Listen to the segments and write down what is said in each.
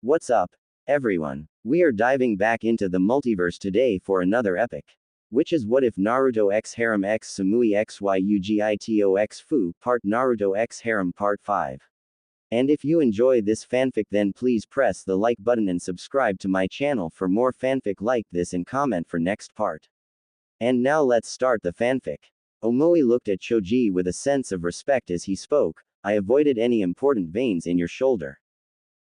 What's up, everyone? We are diving back into the multiverse today for another epic. Which is What If Naruto X Harem X Samui X YUGITOX FUU Part Naruto X Harem Part 5. And if you enjoy this fanfic, then please press the like button and subscribe to my channel for more fanfic like this and comment for next part. And now let's start the fanfic. Omoi looked at Choji with a sense of respect as he spoke. I avoided any important veins in your shoulder.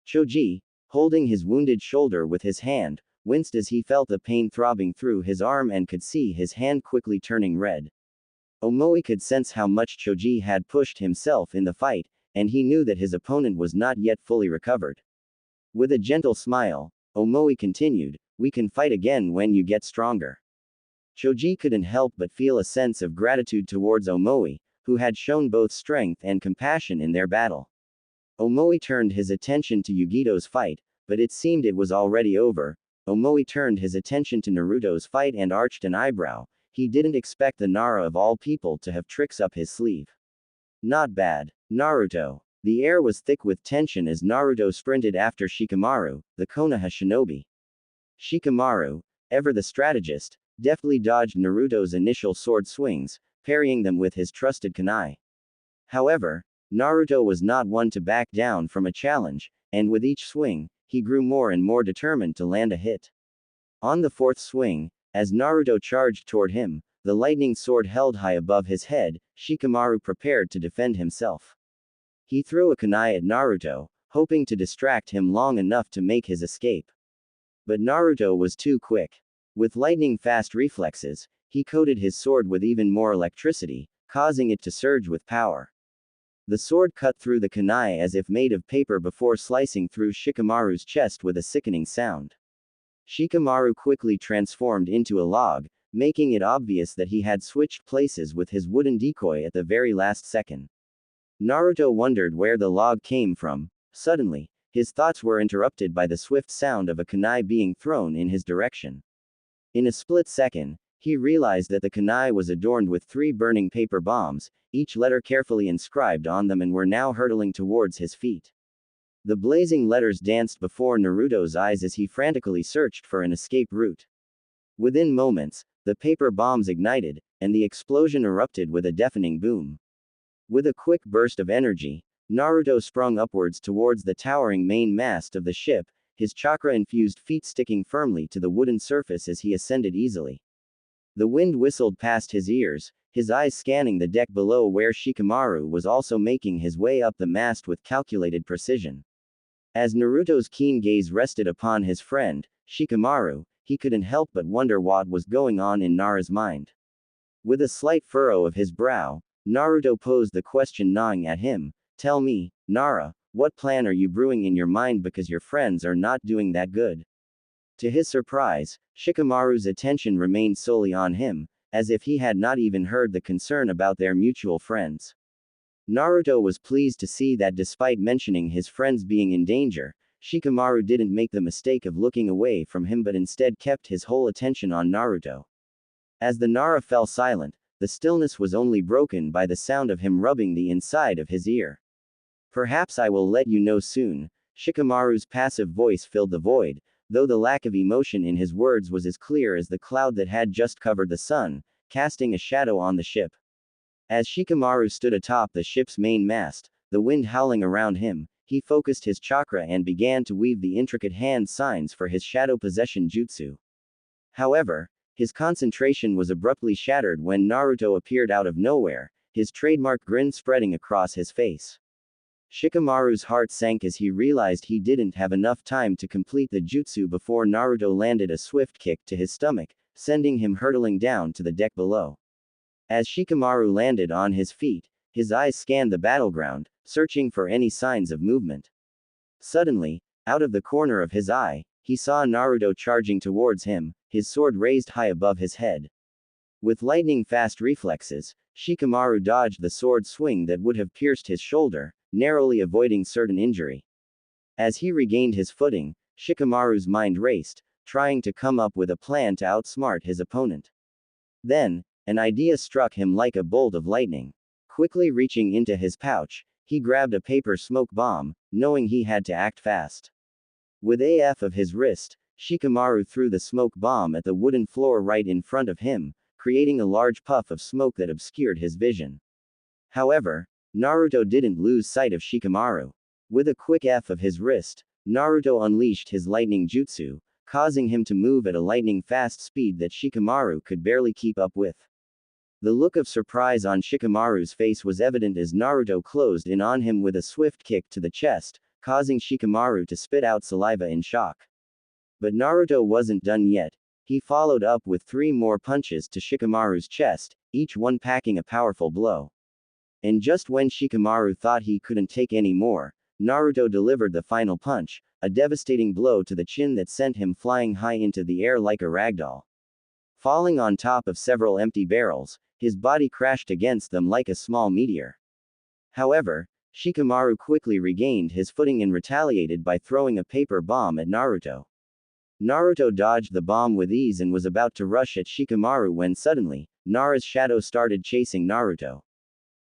Choji, holding his wounded shoulder with his hand, winced as he felt the pain throbbing through his arm and could see his hand quickly turning red. Omoi could sense how much Choji had pushed himself in the fight, and he knew that his opponent was not yet fully recovered. With a gentle smile, Omoi continued, "We can fight again when you get stronger." Choji couldn't help but feel a sense of gratitude towards Omoi, who had shown both strength and compassion in their battle. Omoi turned his attention to Yugito's fight, but it seemed it was already over. Omoi turned his attention to Naruto's fight and arched an eyebrow. He didn't expect the Nara of all people to have tricks up his sleeve. Not bad, Naruto. The air was thick with tension as Naruto sprinted after Shikamaru, the Konoha shinobi. Shikamaru, ever the strategist, deftly dodged Naruto's initial sword swings, parrying them with his trusted kunai. However, Naruto was not one to back down from a challenge, and with each swing, he grew more and more determined to land a hit. On the fourth swing, as Naruto charged toward him, the lightning sword held high above his head, Shikamaru prepared to defend himself. He threw a kunai at Naruto, hoping to distract him long enough to make his escape. But Naruto was too quick. With lightning-fast reflexes, he coated his sword with even more electricity, causing it to surge with power. The sword cut through the kunai as if made of paper before slicing through Shikamaru's chest with a sickening sound. Shikamaru quickly transformed into a log, making it obvious that he had switched places with his wooden decoy at the very last second. Naruto wondered where the log came from. Suddenly, his thoughts were interrupted by the swift sound of a kunai being thrown in his direction. In a split second, he realized that the kunai was adorned with 3 burning paper bombs, each letter carefully inscribed on them, and were now hurtling towards his feet. The blazing letters danced before Naruto's eyes as he frantically searched for an escape route. Within moments, the paper bombs ignited, and the explosion erupted with a deafening boom. With a quick burst of energy, Naruto sprung upwards towards the towering main mast of the ship, his chakra-infused feet sticking firmly to the wooden surface as he ascended easily. The wind whistled past his ears, his eyes scanning the deck below where Shikamaru was also making his way up the mast with calculated precision. As Naruto's keen gaze rested upon his friend, Shikamaru, he couldn't help but wonder what was going on in Nara's mind. With a slight furrow of his brow, Naruto posed the question gnawing at him, "Tell me, Nara, what plan are you brewing in your mind because your friends are not doing that good?" To his surprise, Shikamaru's attention remained solely on him, as if he had not even heard the concern about their mutual friends. Naruto was pleased to see that despite mentioning his friends being in danger, Shikamaru didn't make the mistake of looking away from him but instead kept his whole attention on Naruto. As the Nara fell silent, the stillness was only broken by the sound of him rubbing the inside of his ear. "Perhaps I will let you know soon." Shikamaru's passive voice filled the void, though the lack of emotion in his words was as clear as the cloud that had just covered the sun, casting a shadow on the ship. As Shikamaru stood atop the ship's main mast, the wind howling around him, he focused his chakra and began to weave the intricate hand signs for his shadow possession jutsu. However, his concentration was abruptly shattered when Naruto appeared out of nowhere, his trademark grin spreading across his face. Shikamaru's heart sank as he realized he didn't have enough time to complete the jutsu before Naruto landed a swift kick to his stomach, sending him hurtling down to the deck below. As Shikamaru landed on his feet, his eyes scanned the battleground, searching for any signs of movement. Suddenly, out of the corner of his eye, he saw Naruto charging towards him, his sword raised high above his head. With lightning-fast reflexes, Shikamaru dodged the sword swing that would have pierced his shoulder, narrowly avoiding certain injury. As he regained his footing, Shikamaru's mind raced, trying to come up with a plan to outsmart his opponent. Then, an idea struck him like a bolt of lightning. Quickly reaching into his pouch, he grabbed a paper smoke bomb, knowing he had to act fast. With AF of his wrist, Shikamaru threw the smoke bomb at the wooden floor right in front of him, creating a large puff of smoke that obscured his vision. However, Naruto didn't lose sight of Shikamaru. With a quick F of his wrist, Naruto unleashed his lightning jutsu, causing him to move at a lightning-fast speed that Shikamaru could barely keep up with. The look of surprise on Shikamaru's face was evident as Naruto closed in on him with a swift kick to the chest, causing Shikamaru to spit out saliva in shock. But Naruto wasn't done yet. He followed up with 3 more punches to Shikamaru's chest, each one packing a powerful blow. And just when Shikamaru thought he couldn't take any more, Naruto delivered the final punch, a devastating blow to the chin that sent him flying high into the air like a ragdoll. Falling on top of several empty barrels, his body crashed against them like a small meteor. However, Shikamaru quickly regained his footing and retaliated by throwing a paper bomb at Naruto. Naruto dodged the bomb with ease and was about to rush at Shikamaru when suddenly, Nara's shadow started chasing Naruto.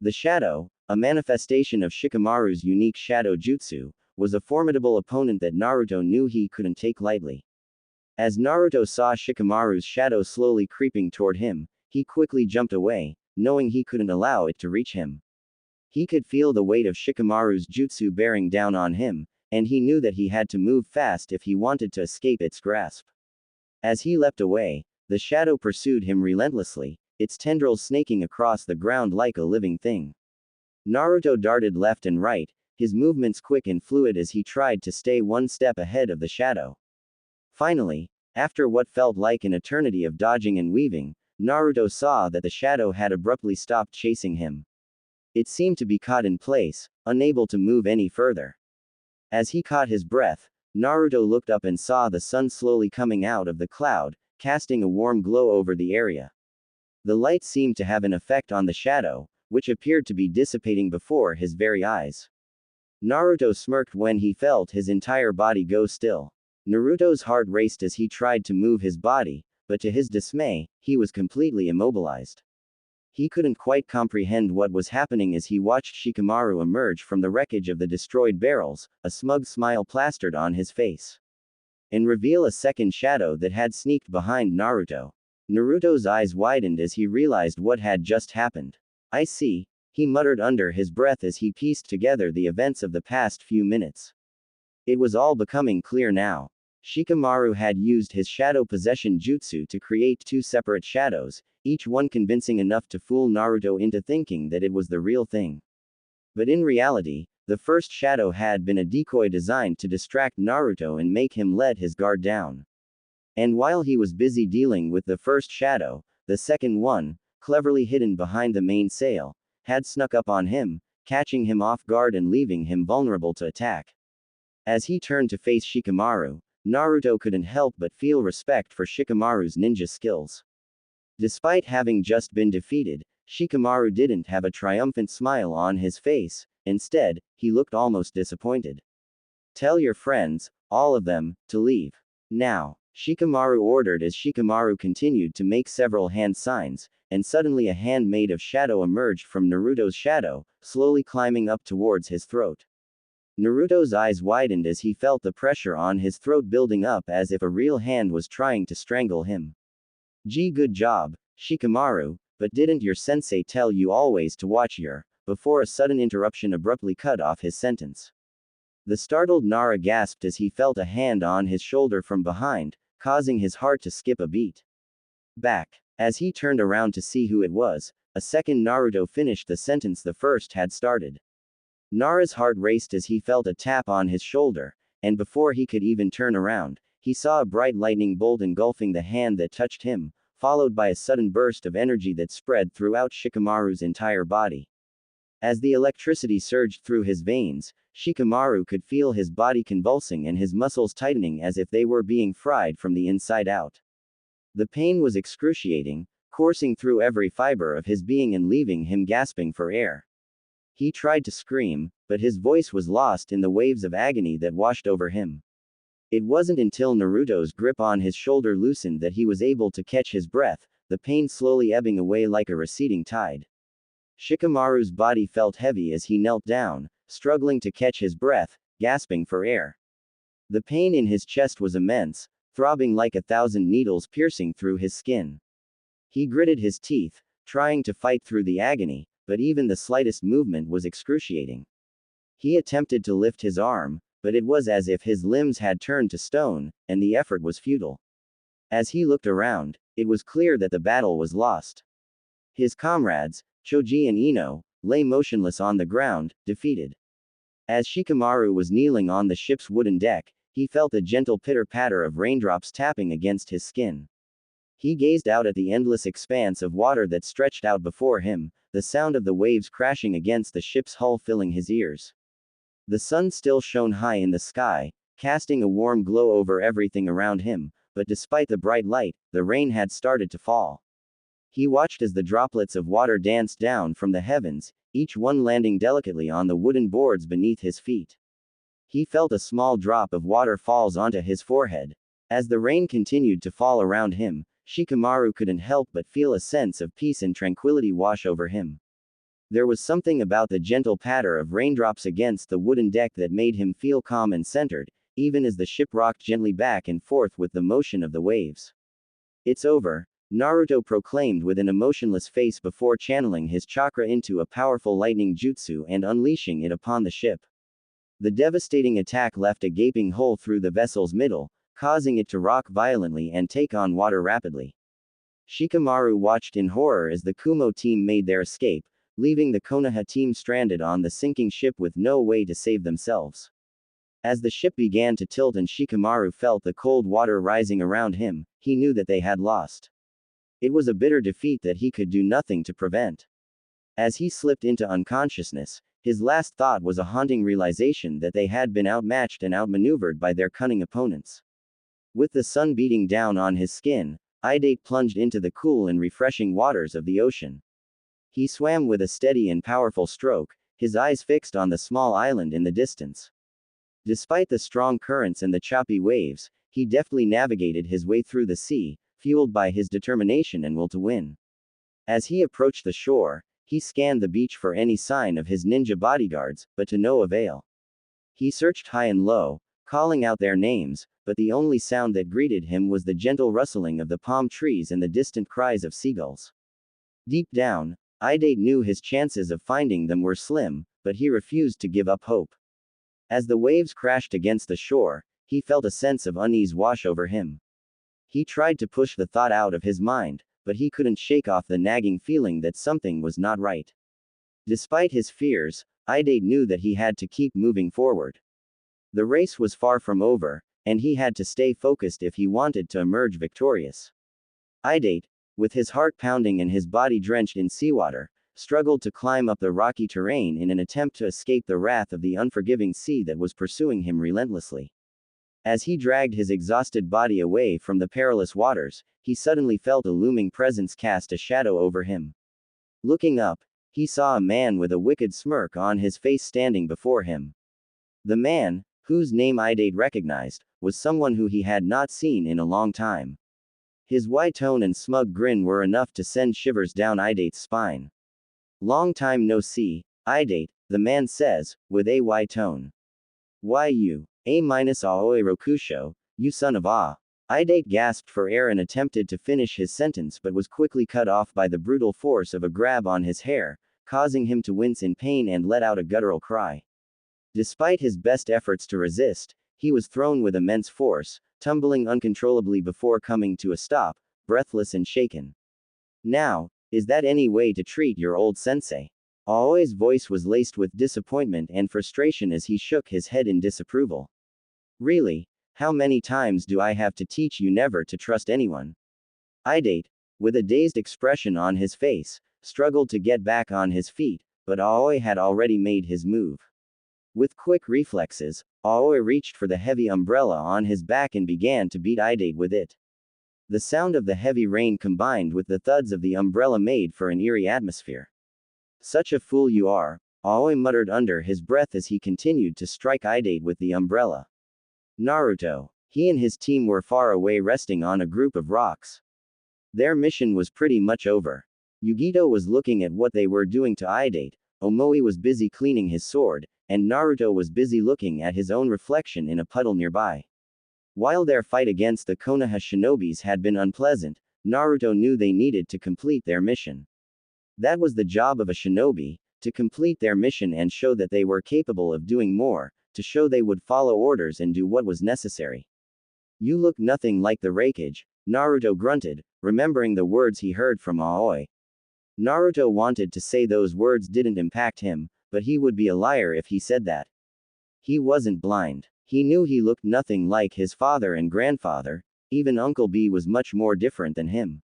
The shadow, a manifestation of Shikamaru's unique shadow jutsu, was a formidable opponent that Naruto knew he couldn't take lightly. As Naruto saw Shikamaru's shadow slowly creeping toward him, he quickly jumped away, knowing he couldn't allow it to reach him. He could feel the weight of Shikamaru's jutsu bearing down on him, and he knew that he had to move fast if he wanted to escape its grasp. As he leapt away, the shadow pursued him relentlessly, its tendrils snaking across the ground like a living thing. Naruto darted left and right, his movements quick and fluid as he tried to stay one step ahead of the shadow. Finally, after what felt like an eternity of dodging and weaving, Naruto saw that the shadow had abruptly stopped chasing him. It seemed to be caught in place, unable to move any further. As he caught his breath, Naruto looked up and saw the sun slowly coming out of the cloud, casting a warm glow over the area. The light seemed to have an effect on the shadow, which appeared to be dissipating before his very eyes. Naruto smirked when he felt his entire body go still. Naruto's heart raced as he tried to move his body, but to his dismay, he was completely immobilized. He couldn't quite comprehend what was happening as he watched Shikamaru emerge from the wreckage of the destroyed barrels, a smug smile plastered on his face. And reveal a second shadow that had sneaked behind Naruto. Naruto's eyes widened as he realized what had just happened. "I see," he muttered under his breath as he pieced together the events of the past few minutes. It was all becoming clear now. Shikamaru had used his shadow possession jutsu to create 2 separate shadows, each one convincing enough to fool Naruto into thinking that it was the real thing. But in reality, the first shadow had been a decoy designed to distract Naruto and make him let his guard down. And while he was busy dealing with the first shadow, the second one, cleverly hidden behind the mainsail, had snuck up on him, catching him off guard and leaving him vulnerable to attack. As he turned to face Shikamaru, Naruto couldn't help but feel respect for Shikamaru's ninja skills. Despite having just been defeated, Shikamaru didn't have a triumphant smile on his face, instead, he looked almost disappointed. "Tell your friends, all of them, to leave. Now," Shikamaru ordered as Shikamaru continued to make several hand signs, and suddenly a hand made of shadow emerged from Naruto's shadow, slowly climbing up towards his throat. Naruto's eyes widened as he felt the pressure on his throat building up as if a real hand was trying to strangle him. "Gee, good job, Shikamaru, but didn't your sensei tell you always to watch your..." Before a sudden interruption abruptly cut off his sentence. The startled Nara gasped as he felt a hand on his shoulder from behind, causing his heart to skip a beat. "Back." As he turned around to see who it was, a second Naruto finished the sentence the first had started. Nara's heart raced as he felt a tap on his shoulder, and before he could even turn around, he saw a bright lightning bolt engulfing the hand that touched him, followed by a sudden burst of energy that spread throughout Shikamaru's entire body. As the electricity surged through his veins, Shikamaru could feel his body convulsing and his muscles tightening as if they were being fried from the inside out. The pain was excruciating, coursing through every fiber of his being and leaving him gasping for air. He tried to scream, but his voice was lost in the waves of agony that washed over him. It wasn't until Naruto's grip on his shoulder loosened that he was able to catch his breath, the pain slowly ebbing away like a receding tide. Shikamaru's body felt heavy as he knelt down, struggling to catch his breath, gasping for air. The pain in his chest was immense, throbbing like 1,000 needles piercing through his skin. He gritted his teeth, trying to fight through the agony, but even the slightest movement was excruciating. He attempted to lift his arm, but it was as if his limbs had turned to stone, and the effort was futile. As he looked around, it was clear that the battle was lost. His comrades, Choji and Ino, lay motionless on the ground, defeated. As Shikamaru was kneeling on the ship's wooden deck, he felt a gentle pitter-patter of raindrops tapping against his skin. He gazed out at the endless expanse of water that stretched out before him, the sound of the waves crashing against the ship's hull filling his ears. The sun still shone high in the sky, casting a warm glow over everything around him, but despite the bright light, the rain had started to fall. He watched as the droplets of water danced down from the heavens, each one landing delicately on the wooden boards beneath his feet. He felt a small drop of water falls onto his forehead. As the rain continued to fall around him, Shikamaru couldn't help but feel a sense of peace and tranquility wash over him. There was something about the gentle patter of raindrops against the wooden deck that made him feel calm and centered, even as the ship rocked gently back and forth with the motion of the waves. "It's over," Naruto proclaimed with an emotionless face before channeling his chakra into a powerful lightning jutsu and unleashing it upon the ship. The devastating attack left a gaping hole through the vessel's middle, causing it to rock violently and take on water rapidly. Shikamaru watched in horror as the Kumo team made their escape, leaving the Konoha team stranded on the sinking ship with no way to save themselves. As the ship began to tilt and Shikamaru felt the cold water rising around him, he knew that they had lost. It was a bitter defeat that he could do nothing to prevent. As he slipped into unconsciousness, his last thought was a haunting realization that they had been outmatched and outmaneuvered by their cunning opponents. With the sun beating down on his skin, Idate plunged into the cool and refreshing waters of the ocean. He swam with a steady and powerful stroke, his eyes fixed on the small island in the distance. Despite the strong currents and the choppy waves, he deftly navigated his way through the sea, fueled by his determination and will to win. As he approached the shore, he scanned the beach for any sign of his ninja bodyguards, but to no avail. He searched high and low, calling out their names, but the only sound that greeted him was the gentle rustling of the palm trees and the distant cries of seagulls. Deep down, Idate knew his chances of finding them were slim, but he refused to give up hope. As the waves crashed against the shore, he felt a sense of unease wash over him. He tried to push the thought out of his mind, but he couldn't shake off the nagging feeling that something was not right. Despite his fears, Idate knew that he had to keep moving forward. The race was far from over, and he had to stay focused if he wanted to emerge victorious. Idate, with his heart pounding and his body drenched in seawater, struggled to climb up the rocky terrain in an attempt to escape the wrath of the unforgiving sea that was pursuing him relentlessly. As he dragged his exhausted body away from the perilous waters, he suddenly felt a looming presence cast a shadow over him. Looking up, he saw a man with a wicked smirk on his face standing before him. The man, whose name Idate recognized, was someone who he had not seen in a long time. His wide tone and smug grin were enough to send shivers down Idate's spine. "Long time no see, Idate," the man says, with a wide tone. "Why you, Aoi Rokusho, you son of a." Idate gasped for air and attempted to finish his sentence but was quickly cut off by the brutal force of a grab on his hair, causing him to wince in pain and let out a guttural cry. Despite his best efforts to resist, he was thrown with immense force, tumbling uncontrollably before coming to a stop, breathless and shaken. "Now, is that any way to treat your old sensei?" Aoi's voice was laced with disappointment and frustration as he shook his head in disapproval. "Really? How many times do I have to teach you never to trust anyone?" Idate, with a dazed expression on his face, struggled to get back on his feet, but Aoi had already made his move. With quick reflexes, Aoi reached for the heavy umbrella on his back and began to beat Idate with it. The sound of the heavy rain combined with the thuds of the umbrella made for an eerie atmosphere. "Such a fool you are," Aoi muttered under his breath as he continued to strike Idate with the umbrella. Naruto. He and his team were far away resting on a group of rocks. Their mission was pretty much over. Yugito was looking at what they were doing to Idate, Omoi was busy cleaning his sword, and Naruto was busy looking at his own reflection in a puddle nearby. While their fight against the Konoha shinobis had been unpleasant, Naruto knew they needed to complete their mission. That was the job of a shinobi, to complete their mission and show that they were capable of doing more, to show they would follow orders and do what was necessary. You look nothing like the Raikage, Naruto grunted, remembering the words he heard from Aoi. Naruto wanted to say those words didn't impact him, but he would be a liar if he said that. He wasn't blind. He knew he looked nothing like his father and grandfather, even Uncle B was much more different than him.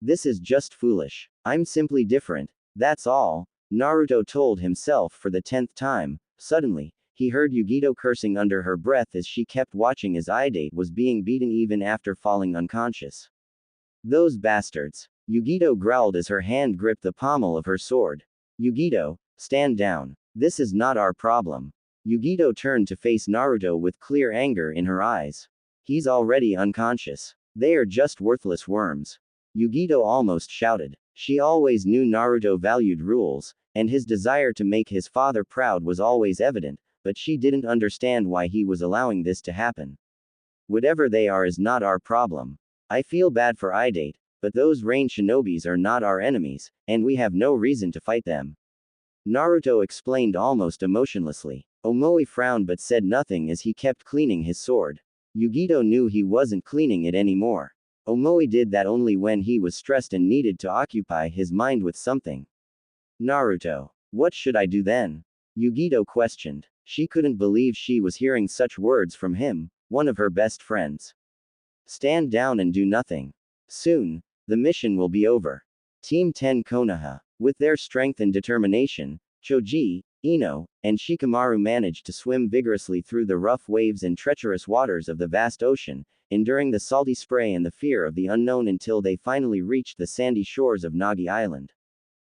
This is just foolish. I'm simply different, that's all, Naruto told himself for the 10th time. Suddenly, he heard Yugito cursing under her breath as she kept watching as Idate was being beaten even after falling unconscious. Those bastards. Yugito growled as her hand gripped the pommel of her sword. Yugito, stand down. This is not our problem. Yugito turned to face Naruto with clear anger in her eyes. He's already unconscious. They are just worthless worms. Yugito almost shouted. She always knew Naruto valued rules, and his desire to make his father proud was always evident, but she didn't understand why he was allowing this to happen. Whatever they are is not our problem. I feel bad for Idate, but those rain shinobis are not our enemies, and we have no reason to fight them. Naruto explained almost emotionlessly. Omoi frowned but said nothing as he kept cleaning his sword. Yugito knew he wasn't cleaning it anymore. Omoi did that only when he was stressed and needed to occupy his mind with something. Naruto. What should I do then? Yugito questioned. She couldn't believe she was hearing such words from him, one of her best friends. Stand down and do nothing. Soon, the mission will be over. Team 10 Konoha. With their strength and determination, Choji, Ino, and Shikamaru managed to swim vigorously through the rough waves and treacherous waters of the vast ocean, enduring the salty spray and the fear of the unknown until they finally reached the sandy shores of Nagi Island.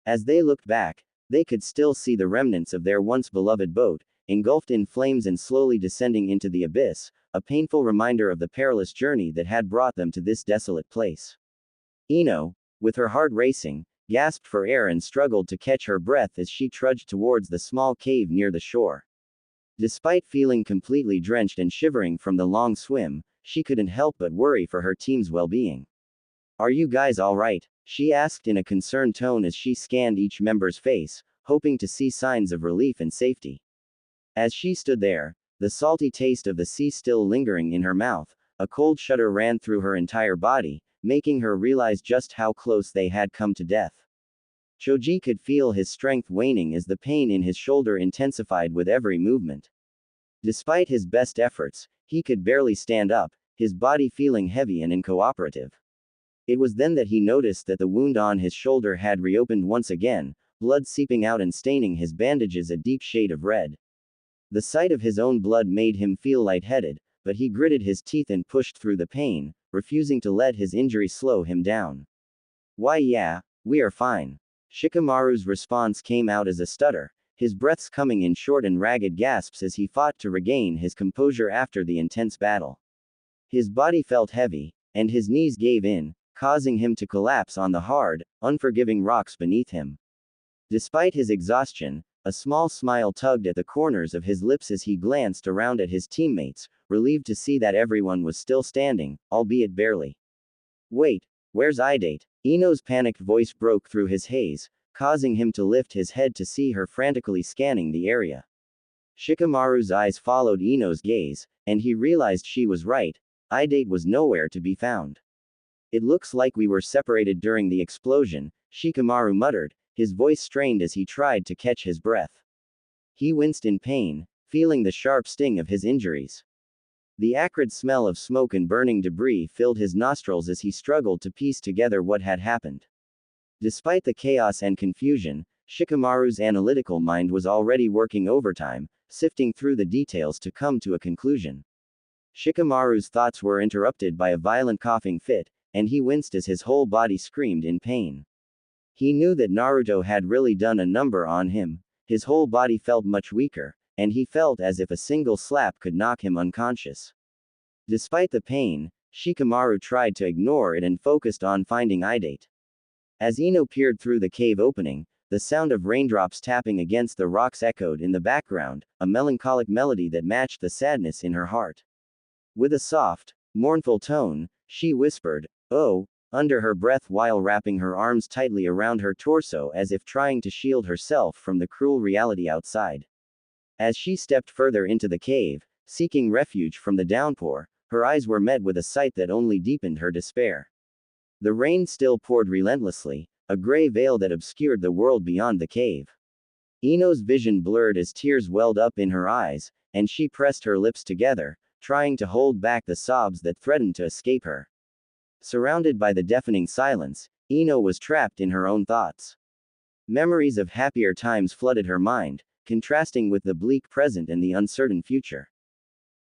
As they looked back, they could still see the remnants of their once beloved boat, engulfed in flames and slowly descending into the abyss, a painful reminder of the perilous journey that had brought them to this desolate place. Ino, with her heart racing, gasped for air and struggled to catch her breath as she trudged towards the small cave near the shore. Despite feeling completely drenched and shivering from the long swim, she couldn't help but worry for her team's well-being. Are you guys alright? She asked in a concerned tone as she scanned each member's face, hoping to see signs of relief and safety. As she stood there, the salty taste of the sea still lingering in her mouth, a cold shudder ran through her entire body, making her realize just how close they had come to death. Choji could feel his strength waning as the pain in his shoulder intensified with every movement. Despite his best efforts, he could barely stand up, his body feeling heavy and uncooperative. It was then that he noticed that the wound on his shoulder had reopened once again, blood seeping out and staining his bandages a deep shade of red. The sight of his own blood made him feel lightheaded, but he gritted his teeth and pushed through the pain, refusing to let his injury slow him down. Why yeah, we are fine. Shikamaru's response came out as a stutter, his breaths coming in short and ragged gasps as he fought to regain his composure after the intense battle. His body felt heavy, and his knees gave in, causing him to collapse on the hard, unforgiving rocks beneath him. Despite his exhaustion, a small smile tugged at the corners of his lips as he glanced around at his teammates, relieved to see that everyone was still standing, albeit barely. Wait, where's Idate? Ino's panicked voice broke through his haze, causing him to lift his head to see her frantically scanning the area. Shikamaru's eyes followed Ino's gaze, and he realized she was right, Idate was nowhere to be found. It looks like we were separated during the explosion, Shikamaru muttered, his voice strained as he tried to catch his breath. He winced in pain, feeling the sharp sting of his injuries. The acrid smell of smoke and burning debris filled his nostrils as he struggled to piece together what had happened. Despite the chaos and confusion, Shikamaru's analytical mind was already working overtime, sifting through the details to come to a conclusion. Shikamaru's thoughts were interrupted by a violent coughing fit, and he winced as his whole body screamed in pain. He knew that Naruto had really done a number on him, his whole body felt much weaker, and he felt as if a single slap could knock him unconscious. Despite the pain, Shikamaru tried to ignore it and focused on finding Idate. As Ino peered through the cave opening, the sound of raindrops tapping against the rocks echoed in the background, a melancholic melody that matched the sadness in her heart. With a soft, mournful tone, she whispered, "Oh," under her breath while wrapping her arms tightly around her torso as if trying to shield herself from the cruel reality outside. As she stepped further into the cave, seeking refuge from the downpour, her eyes were met with a sight that only deepened her despair. The rain still poured relentlessly, a gray veil that obscured the world beyond the cave. Ino's vision blurred as tears welled up in her eyes, and she pressed her lips together, trying to hold back the sobs that threatened to escape her. Surrounded by the deafening silence, Ino was trapped in her own thoughts. Memories of happier times flooded her mind, contrasting with the bleak present and the uncertain future.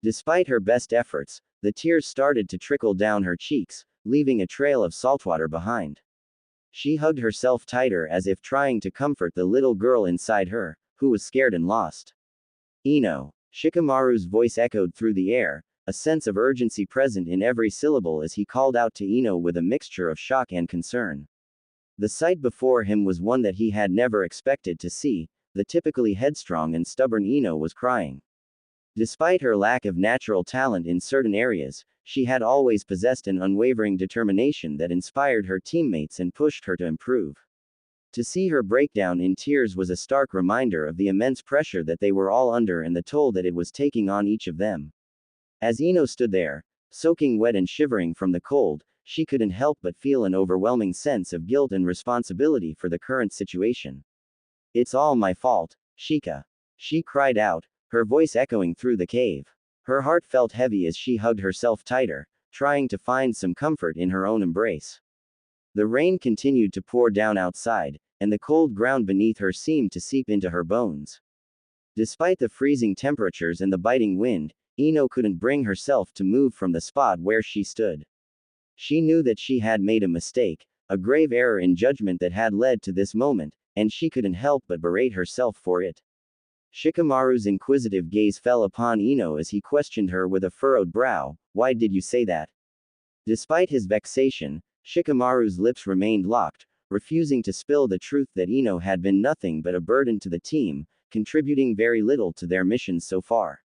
Despite her best efforts, the tears started to trickle down her cheeks, leaving a trail of saltwater behind. She hugged herself tighter as if trying to comfort the little girl inside her, who was scared and lost. "Ino." Shikamaru's voice echoed through the air, a sense of urgency present in every syllable as he called out to Ino with a mixture of shock and concern. The sight before him was one that he had never expected to see. The typically headstrong and stubborn Ino was crying. Despite her lack of natural talent in certain areas, she had always possessed an unwavering determination that inspired her teammates and pushed her to improve. To see her break down in tears was a stark reminder of the immense pressure that they were all under and the toll that it was taking on each of them. As Ino stood there, soaking wet and shivering from the cold, she couldn't help but feel an overwhelming sense of guilt and responsibility for the current situation. "It's all my fault, Shika." She cried out, her voice echoing through the cave. Her heart felt heavy as she hugged herself tighter, trying to find some comfort in her own embrace. The rain continued to pour down outside, and the cold ground beneath her seemed to seep into her bones. Despite the freezing temperatures and the biting wind, Ino couldn't bring herself to move from the spot where she stood. She knew that she had made a mistake, a grave error in judgment that had led to this moment, and she couldn't help but berate herself for it. Shikamaru's inquisitive gaze fell upon Ino as he questioned her with a furrowed brow, "Why did you say that?" Despite his vexation, Shikamaru's lips remained locked, refusing to spill the truth that Ino had been nothing but a burden to the team, contributing very little to their mission so far.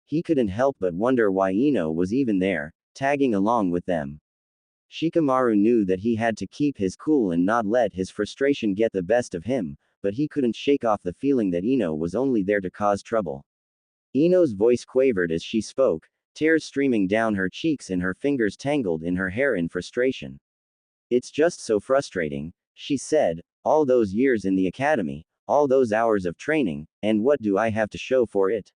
He couldn't help but wonder why Ino was even there, tagging along with them. Shikamaru knew that he had to keep his cool and not let his frustration get the best of him, but he couldn't shake off the feeling that Ino was only there to cause trouble. Ino's voice quavered as she spoke, tears streaming down her cheeks and her fingers tangled in her hair in frustration. "It's just so frustrating," she said, "all those years in the academy, all those hours of training, and what do I have to show for it?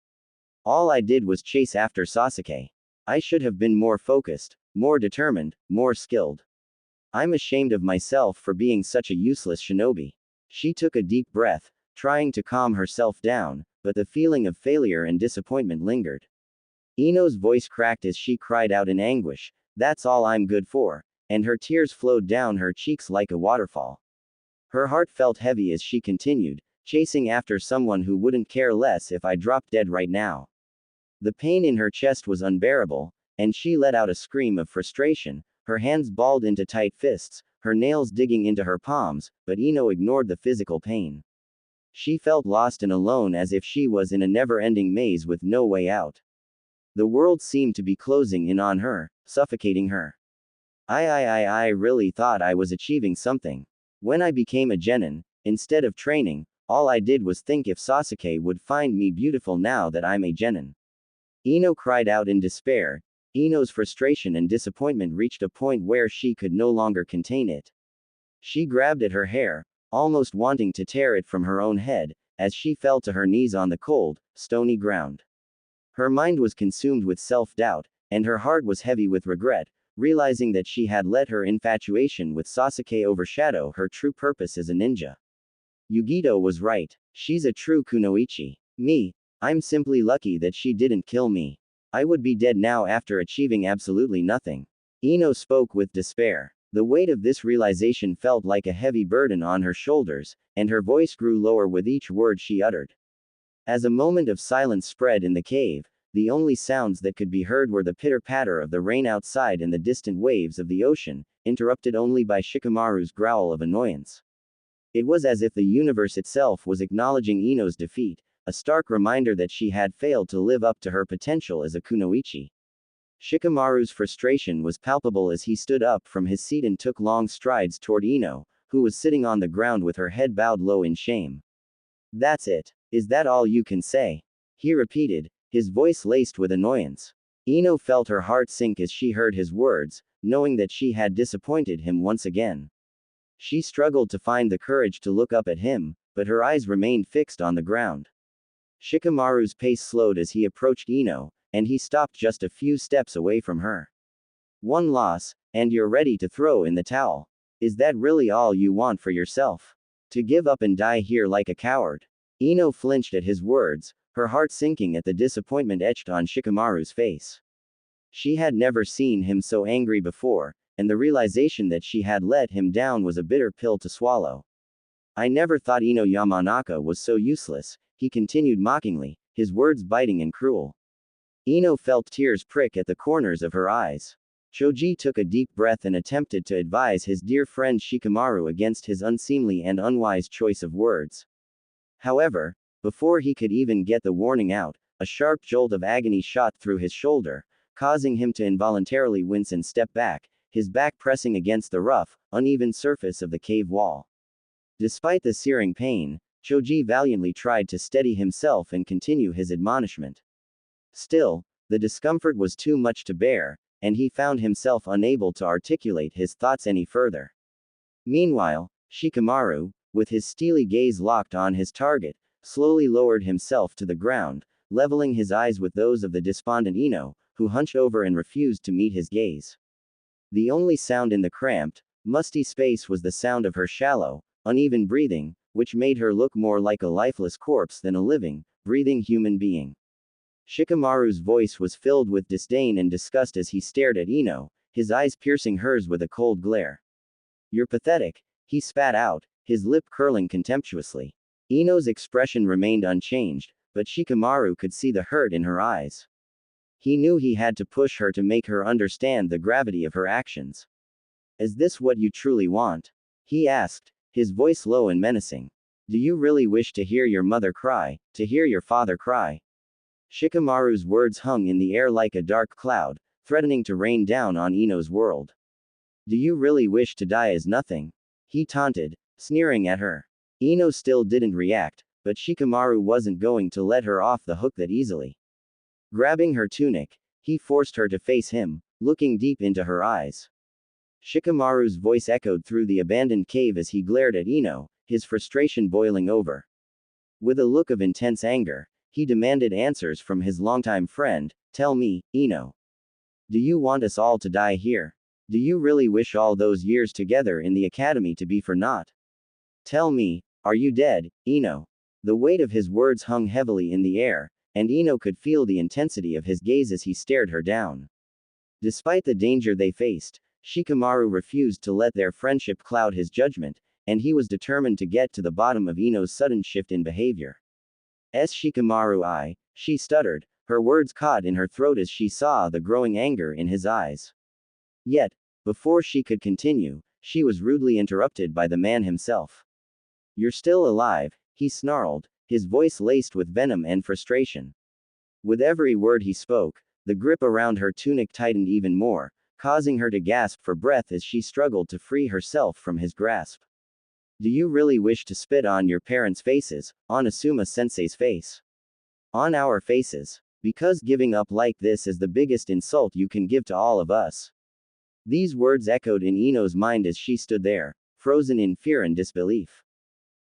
All I did was chase after Sasuke. I should have been more focused, more determined, more skilled. I'm ashamed of myself for being such a useless shinobi." She took a deep breath, trying to calm herself down, but the feeling of failure and disappointment lingered. Ino's voice cracked as she cried out in anguish, "That's all I'm good for," and her tears flowed down her cheeks like a waterfall. Her heart felt heavy as she continued, "Chasing after someone who wouldn't care less if I dropped dead right now." The pain in her chest was unbearable, and she let out a scream of frustration, her hands balled into tight fists, her nails digging into her palms, but Ino ignored the physical pain. She felt lost and alone as if she was in a never-ending maze with no way out. The world seemed to be closing in on her, suffocating her. I really thought I was achieving something. When I became a genin, instead of training, all I did was think if Sasuke would find me beautiful now that I'm a genin." Ino cried out in despair. Ino's frustration and disappointment reached a point where she could no longer contain it. She grabbed at her hair, almost wanting to tear it from her own head, as she fell to her knees on the cold, stony ground. Her mind was consumed with self-doubt, and her heart was heavy with regret, realizing that she had let her infatuation with Sasuke overshadow her true purpose as a ninja. Yugito was right. She's a true kunoichi. Me, I'm simply lucky that she didn't kill me. I would be dead now after achieving absolutely nothing. Ino spoke with despair. The weight of this realization felt like a heavy burden on her shoulders, and her voice grew lower with each word she uttered. As a moment of silence spread in the cave, the only sounds that could be heard were the pitter-patter of the rain outside and the distant waves of the ocean, interrupted only by Shikamaru's growl of annoyance. It was as if the universe itself was acknowledging Ino's defeat, a stark reminder that she had failed to live up to her potential as a kunoichi. Shikamaru's frustration was palpable as he stood up from his seat and took long strides toward Ino, who was sitting on the ground with her head bowed low in shame. That's it. Is that all you can say? He repeated, his voice laced with annoyance. Ino felt her heart sink as she heard his words, knowing that she had disappointed him once again. She struggled to find the courage to look up at him, but her eyes remained fixed on the ground. Shikamaru's pace slowed as he approached Ino, and he stopped just a few steps away from her. One loss, and you're ready to throw in the towel. Is that really all you want for yourself? To give up and die here like a coward? Ino flinched at his words, her heart sinking at the disappointment etched on Shikamaru's face. She had never seen him so angry before, and the realization that she had let him down was a bitter pill to swallow. I never thought Ino Yamanaka was so useless, he continued mockingly, his words biting and cruel. Ino felt tears prick at the corners of her eyes. Choji took a deep breath and attempted to advise his dear friend Shikamaru against his unseemly and unwise choice of words. However, before he could even get the warning out, a sharp jolt of agony shot through his shoulder, causing him to involuntarily wince and step back, his back pressing against the rough, uneven surface of the cave wall. Despite the searing pain, Choji valiantly tried to steady himself and continue his admonishment. Still, the discomfort was too much to bear, and he found himself unable to articulate his thoughts any further. Meanwhile, Shikamaru, with his steely gaze locked on his target, slowly lowered himself to the ground, leveling his eyes with those of the despondent Ino, who hunched over and refused to meet his gaze. The only sound in the cramped, musty space was the sound of her shallow, uneven breathing, which made her look more like a lifeless corpse than a living, breathing human being. Shikamaru's voice was filled with disdain and disgust as he stared at Ino, his eyes piercing hers with a cold glare. You're pathetic, he spat out, his lip curling contemptuously. Ino's expression remained unchanged, but Shikamaru could see the hurt in her eyes. He knew he had to push her to make her understand the gravity of her actions. Is this what you truly want? He asked, his voice low and menacing. Do you really wish to hear your mother cry, to hear your father cry? Shikamaru's words hung in the air like a dark cloud, threatening to rain down on Ino's world. Do you really wish to die as nothing? He taunted, sneering at her. Ino still didn't react, but Shikamaru wasn't going to let her off the hook that easily. Grabbing her tunic, he forced her to face him, looking deep into her eyes. Shikamaru's voice echoed through the abandoned cave as he glared at Ino, his frustration boiling over. With a look of intense anger, he demanded answers from his longtime friend. Tell me, Ino. Do you want us all to die here? Do you really wish all those years together in the academy to be for naught? Tell me, are you dead, Ino? The weight of his words hung heavily in the air, and Ino could feel the intensity of his gaze as he stared her down. Despite the danger they faced, Shikamaru refused to let their friendship cloud his judgment, and he was determined to get to the bottom of Ino's sudden shift in behavior. Shikamaru, she stuttered, her words caught in her throat as she saw the growing anger in his eyes. Yet, before she could continue, she was rudely interrupted by the man himself. You're still alive, he snarled, his voice laced with venom and frustration. With every word he spoke, the grip around her tunic tightened even more, causing her to gasp for breath as she struggled to free herself from his grasp. Do you really wish to spit on your parents' faces, on Asuma-sensei's face? On our faces? Because giving up like this is the biggest insult you can give to all of us. These words echoed in Ino's mind as she stood there, frozen in fear and disbelief.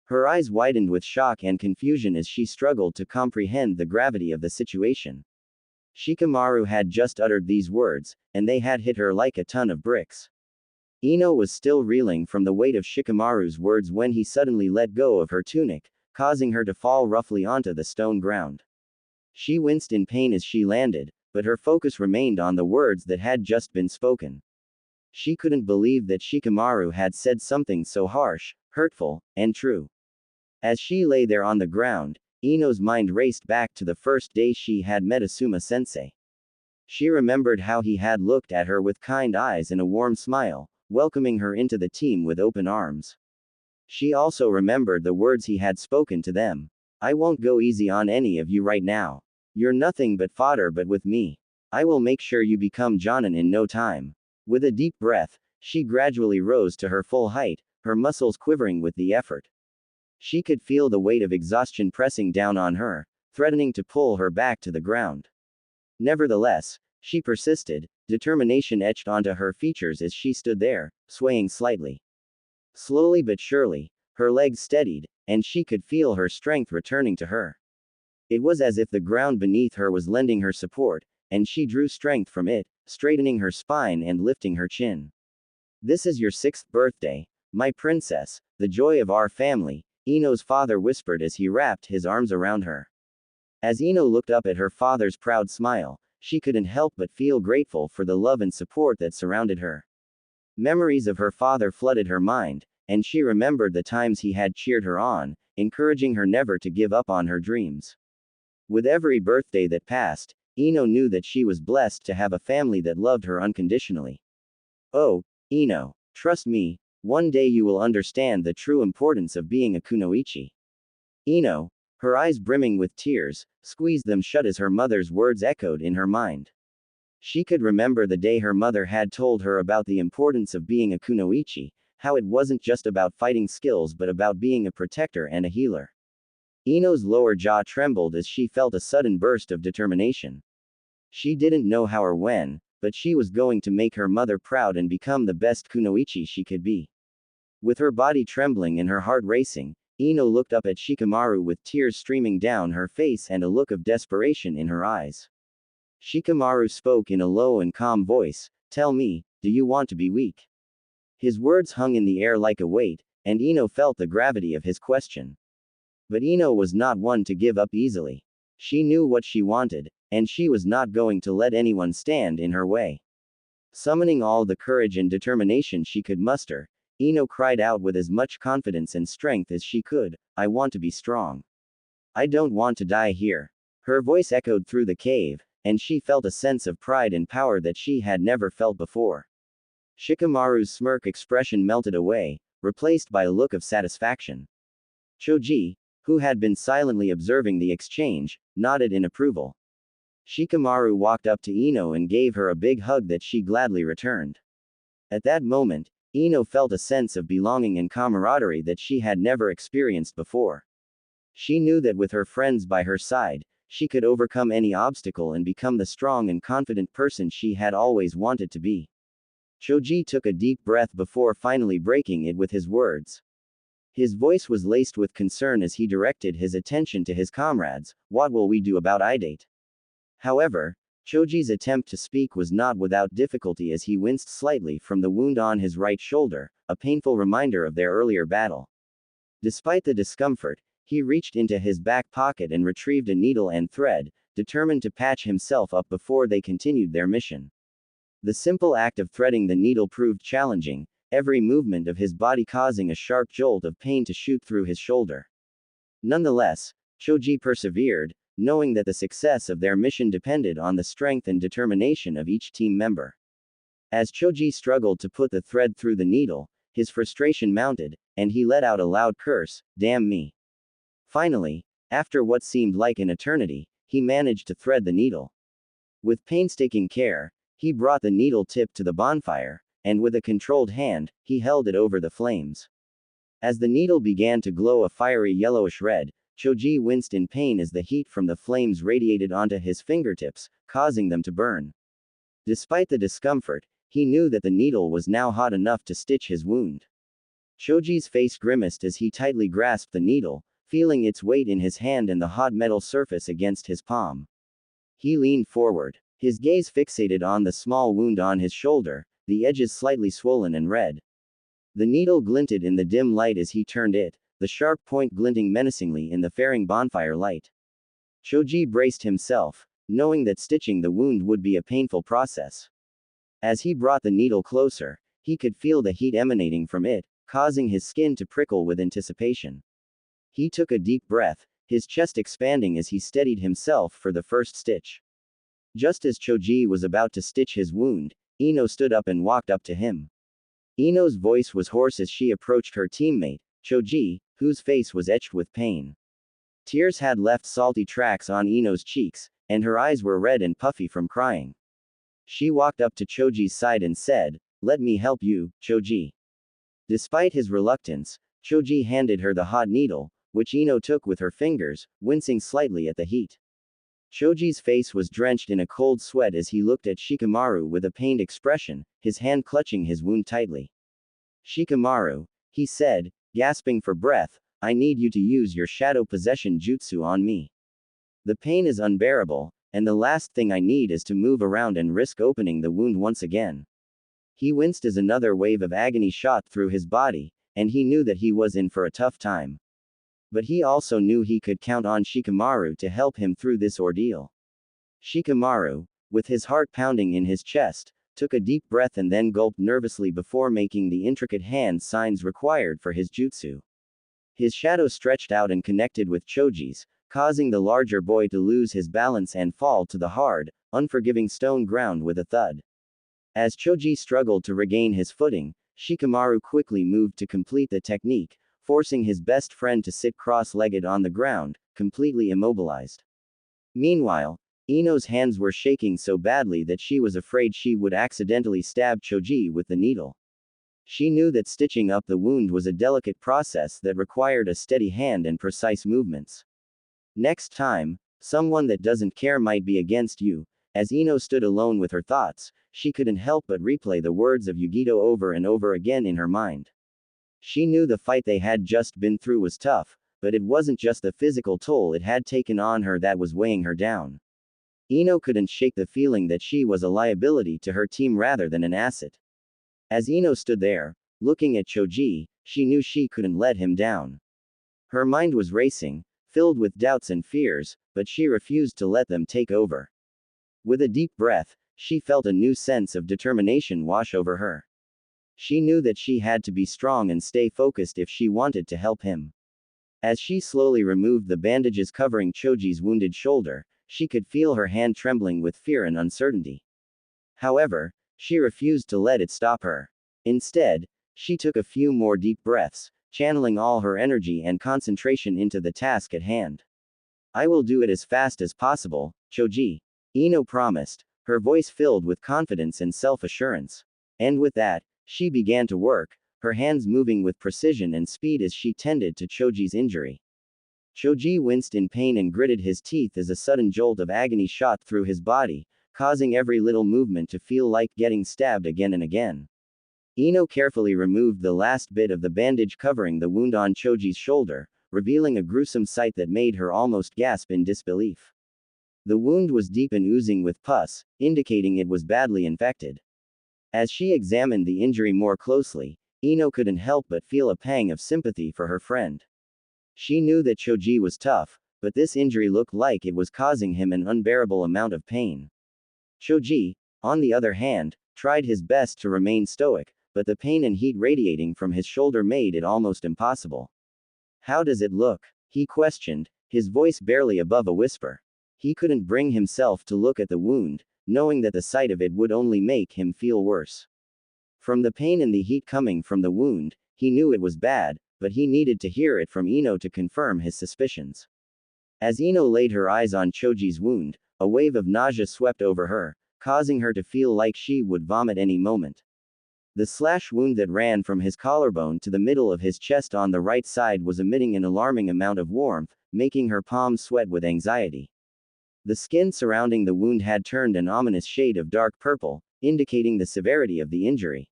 Her eyes widened with shock and confusion as she struggled to comprehend the gravity of the situation. Shikamaru had just uttered these words, and they had hit her like a ton of bricks. Ino was still reeling from the weight of Shikamaru's words when he suddenly let go of her tunic, causing her to fall roughly onto the stone ground. She winced in pain as she landed, but her focus remained on the words that had just been spoken. She couldn't believe that Shikamaru had said something so harsh, hurtful, and true. As she lay there on the ground, Ino's mind raced back to the first day she had met Asuma-sensei. She remembered how he had looked at her with kind eyes and a warm smile, welcoming her into the team with open arms. She also remembered the words he had spoken to them. I won't go easy on any of you right now. You're nothing but fodder, but with me, I will make sure you become Jonin in no time. With a deep breath, she gradually rose to her full height, her muscles quivering with the effort. She could feel the weight of exhaustion pressing down on her, threatening to pull her back to the ground. Nevertheless, she persisted, determination etched onto her features as she stood there, swaying slightly. Slowly but surely, her legs steadied, and she could feel her strength returning to her. It was as if the ground beneath her was lending her support, and she drew strength from it, straightening her spine and lifting her chin. This is your 6th birthday, my princess, the joy of our family, Ino's father whispered as he wrapped his arms around her. As Ino looked up at her father's proud smile, she couldn't help but feel grateful for the love and support that surrounded her. Memories of her father flooded her mind, and she remembered the times he had cheered her on, encouraging her never to give up on her dreams. With every birthday that passed, Ino knew that she was blessed to have a family that loved her unconditionally. Oh, Ino, trust me, one day you will understand the true importance of being a kunoichi. Ino, her eyes brimming with tears, squeezed them shut as her mother's words echoed in her mind. She could remember the day her mother had told her about the importance of being a kunoichi, how it wasn't just about fighting skills but about being a protector and a healer. Ino's lower jaw trembled as she felt a sudden burst of determination. She didn't know how or when, but she was going to make her mother proud and become the best kunoichi she could be. With her body trembling and her heart racing, Ino looked up at Shikamaru with tears streaming down her face and a look of desperation in her eyes. Shikamaru spoke in a low and calm voice, "Tell me, do you want to be weak?" His words hung in the air like a weight, and Ino felt the gravity of his question. But Ino was not one to give up easily. She knew what she wanted, and she was not going to let anyone stand in her way. Summoning all the courage and determination she could muster, Ino cried out with as much confidence and strength as she could, "I want to be strong. I don't want to die here." Her voice echoed through the cave, and she felt a sense of pride and power that she had never felt before. Shikamaru's smirk expression melted away, replaced by a look of satisfaction. Choji, who had been silently observing the exchange, nodded in approval. Shikamaru walked up to Ino and gave her a big hug that she gladly returned. At that moment, Ino felt a sense of belonging and camaraderie that she had never experienced before. She knew that with her friends by her side, she could overcome any obstacle and become the strong and confident person she had always wanted to be. Choji took a deep breath before finally breaking it with his words. His voice was laced with concern as he directed his attention to his comrades, "What will we do about Idate?" However, Choji's attempt to speak was not without difficulty as he winced slightly from the wound on his right shoulder, a painful reminder of their earlier battle. Despite the discomfort, he reached into his back pocket and retrieved a needle and thread, determined to patch himself up before they continued their mission. The simple act of threading the needle proved challenging, every movement of his body causing a sharp jolt of pain to shoot through his shoulder. Nonetheless, Choji persevered, knowing that the success of their mission depended on the strength and determination of each team member. As Choji struggled to put the thread through the needle, his frustration mounted, and he let out a loud curse, "Damn me." Finally, after what seemed like an eternity, he managed to thread the needle. With painstaking care, he brought the needle tip to the bonfire, and with a controlled hand, he held it over the flames. As the needle began to glow a fiery yellowish red, Choji winced in pain as the heat from the flames radiated onto his fingertips, causing them to burn. Despite the discomfort, he knew that the needle was now hot enough to stitch his wound. Choji's face grimaced as he tightly grasped the needle, feeling its weight in his hand and the hot metal surface against his palm. He leaned forward, his gaze fixated on the small wound on his shoulder, the edges slightly swollen and red. The needle glinted in the dim light as he turned it, the sharp point glinting menacingly in the flaring bonfire light. Choji braced himself, knowing that stitching the wound would be a painful process. As he brought the needle closer, he could feel the heat emanating from it, causing his skin to prickle with anticipation. He took a deep breath, his chest expanding as he steadied himself for the first stitch. Just as Choji was about to stitch his wound, Ino stood up and walked up to him. Ino's voice was hoarse as she approached her teammate, Choji, whose face was etched with pain. Tears had left salty tracks on Ino's cheeks, and her eyes were red and puffy from crying. She walked up to Choji's side and said, "Let me help you, Choji." Despite his reluctance, Choji handed her the hot needle, which Ino took with her fingers, wincing slightly at the heat. Choji's face was drenched in a cold sweat as he looked at Shikamaru with a pained expression, his hand clutching his wound tightly. "Shikamaru," he said, gasping for breath, "I need you to use your shadow possession jutsu on me. The pain is unbearable, and the last thing I need is to move around and risk opening the wound once again." He winced as another wave of agony shot through his body, and he knew that he was in for a tough time. But he also knew he could count on Shikamaru to help him through this ordeal. Shikamaru, with his heart pounding in his chest, took a deep breath and then gulped nervously before making the intricate hand signs required for his jutsu. His shadow stretched out and connected with Choji's, causing the larger boy to lose his balance and fall to the hard, unforgiving stone ground with a thud. As Choji struggled to regain his footing, Shikamaru quickly moved to complete the technique, forcing his best friend to sit cross-legged on the ground, completely immobilized. Meanwhile, Ino's hands were shaking so badly that she was afraid she would accidentally stab Choji with the needle. She knew that stitching up the wound was a delicate process that required a steady hand and precise movements. Next time, someone that doesn't care might be against you. As Ino stood alone with her thoughts, she couldn't help but replay the words of Yugito over and over again in her mind. She knew the fight they had just been through was tough, but it wasn't just the physical toll it had taken on her that was weighing her down. Ino couldn't shake the feeling that she was a liability to her team rather than an asset. As Ino stood there, looking at Choji, she knew she couldn't let him down. Her mind was racing, filled with doubts and fears, but she refused to let them take over. With a deep breath, she felt a new sense of determination wash over her. She knew that she had to be strong and stay focused if she wanted to help him. As she slowly removed the bandages covering Choji's wounded shoulder, she could feel her hand trembling with fear and uncertainty. However, she refused to let it stop her. Instead, she took a few more deep breaths, channeling all her energy and concentration into the task at hand. "I will do it as fast as possible, Choji," Ino promised, her voice filled with confidence and self-assurance. And with that, she began to work, her hands moving with precision and speed as she tended to Choji's injury. Choji winced in pain and gritted his teeth as a sudden jolt of agony shot through his body, causing every little movement to feel like getting stabbed again and again. Ino carefully removed the last bit of the bandage covering the wound on Choji's shoulder, revealing a gruesome sight that made her almost gasp in disbelief. The wound was deep and oozing with pus, indicating it was badly infected. As she examined the injury more closely, Ino couldn't help but feel a pang of sympathy for her friend. She knew that Choji was tough, but this injury looked like it was causing him an unbearable amount of pain. Choji, on the other hand, tried his best to remain stoic, but the pain and heat radiating from his shoulder made it almost impossible. "How does it look?" he questioned, his voice barely above a whisper. He couldn't bring himself to look at the wound, knowing that the sight of it would only make him feel worse. From the pain and the heat coming from the wound, he knew it was bad, but he needed to hear it from Ino to confirm his suspicions. As Ino laid her eyes on Choji's wound, a wave of nausea swept over her, causing her to feel like she would vomit any moment. The slash wound that ran from his collarbone to the middle of his chest on the right side was emitting an alarming amount of warmth, making her palms sweat with anxiety. The skin surrounding the wound had turned an ominous shade of dark purple, indicating the severity of the injury.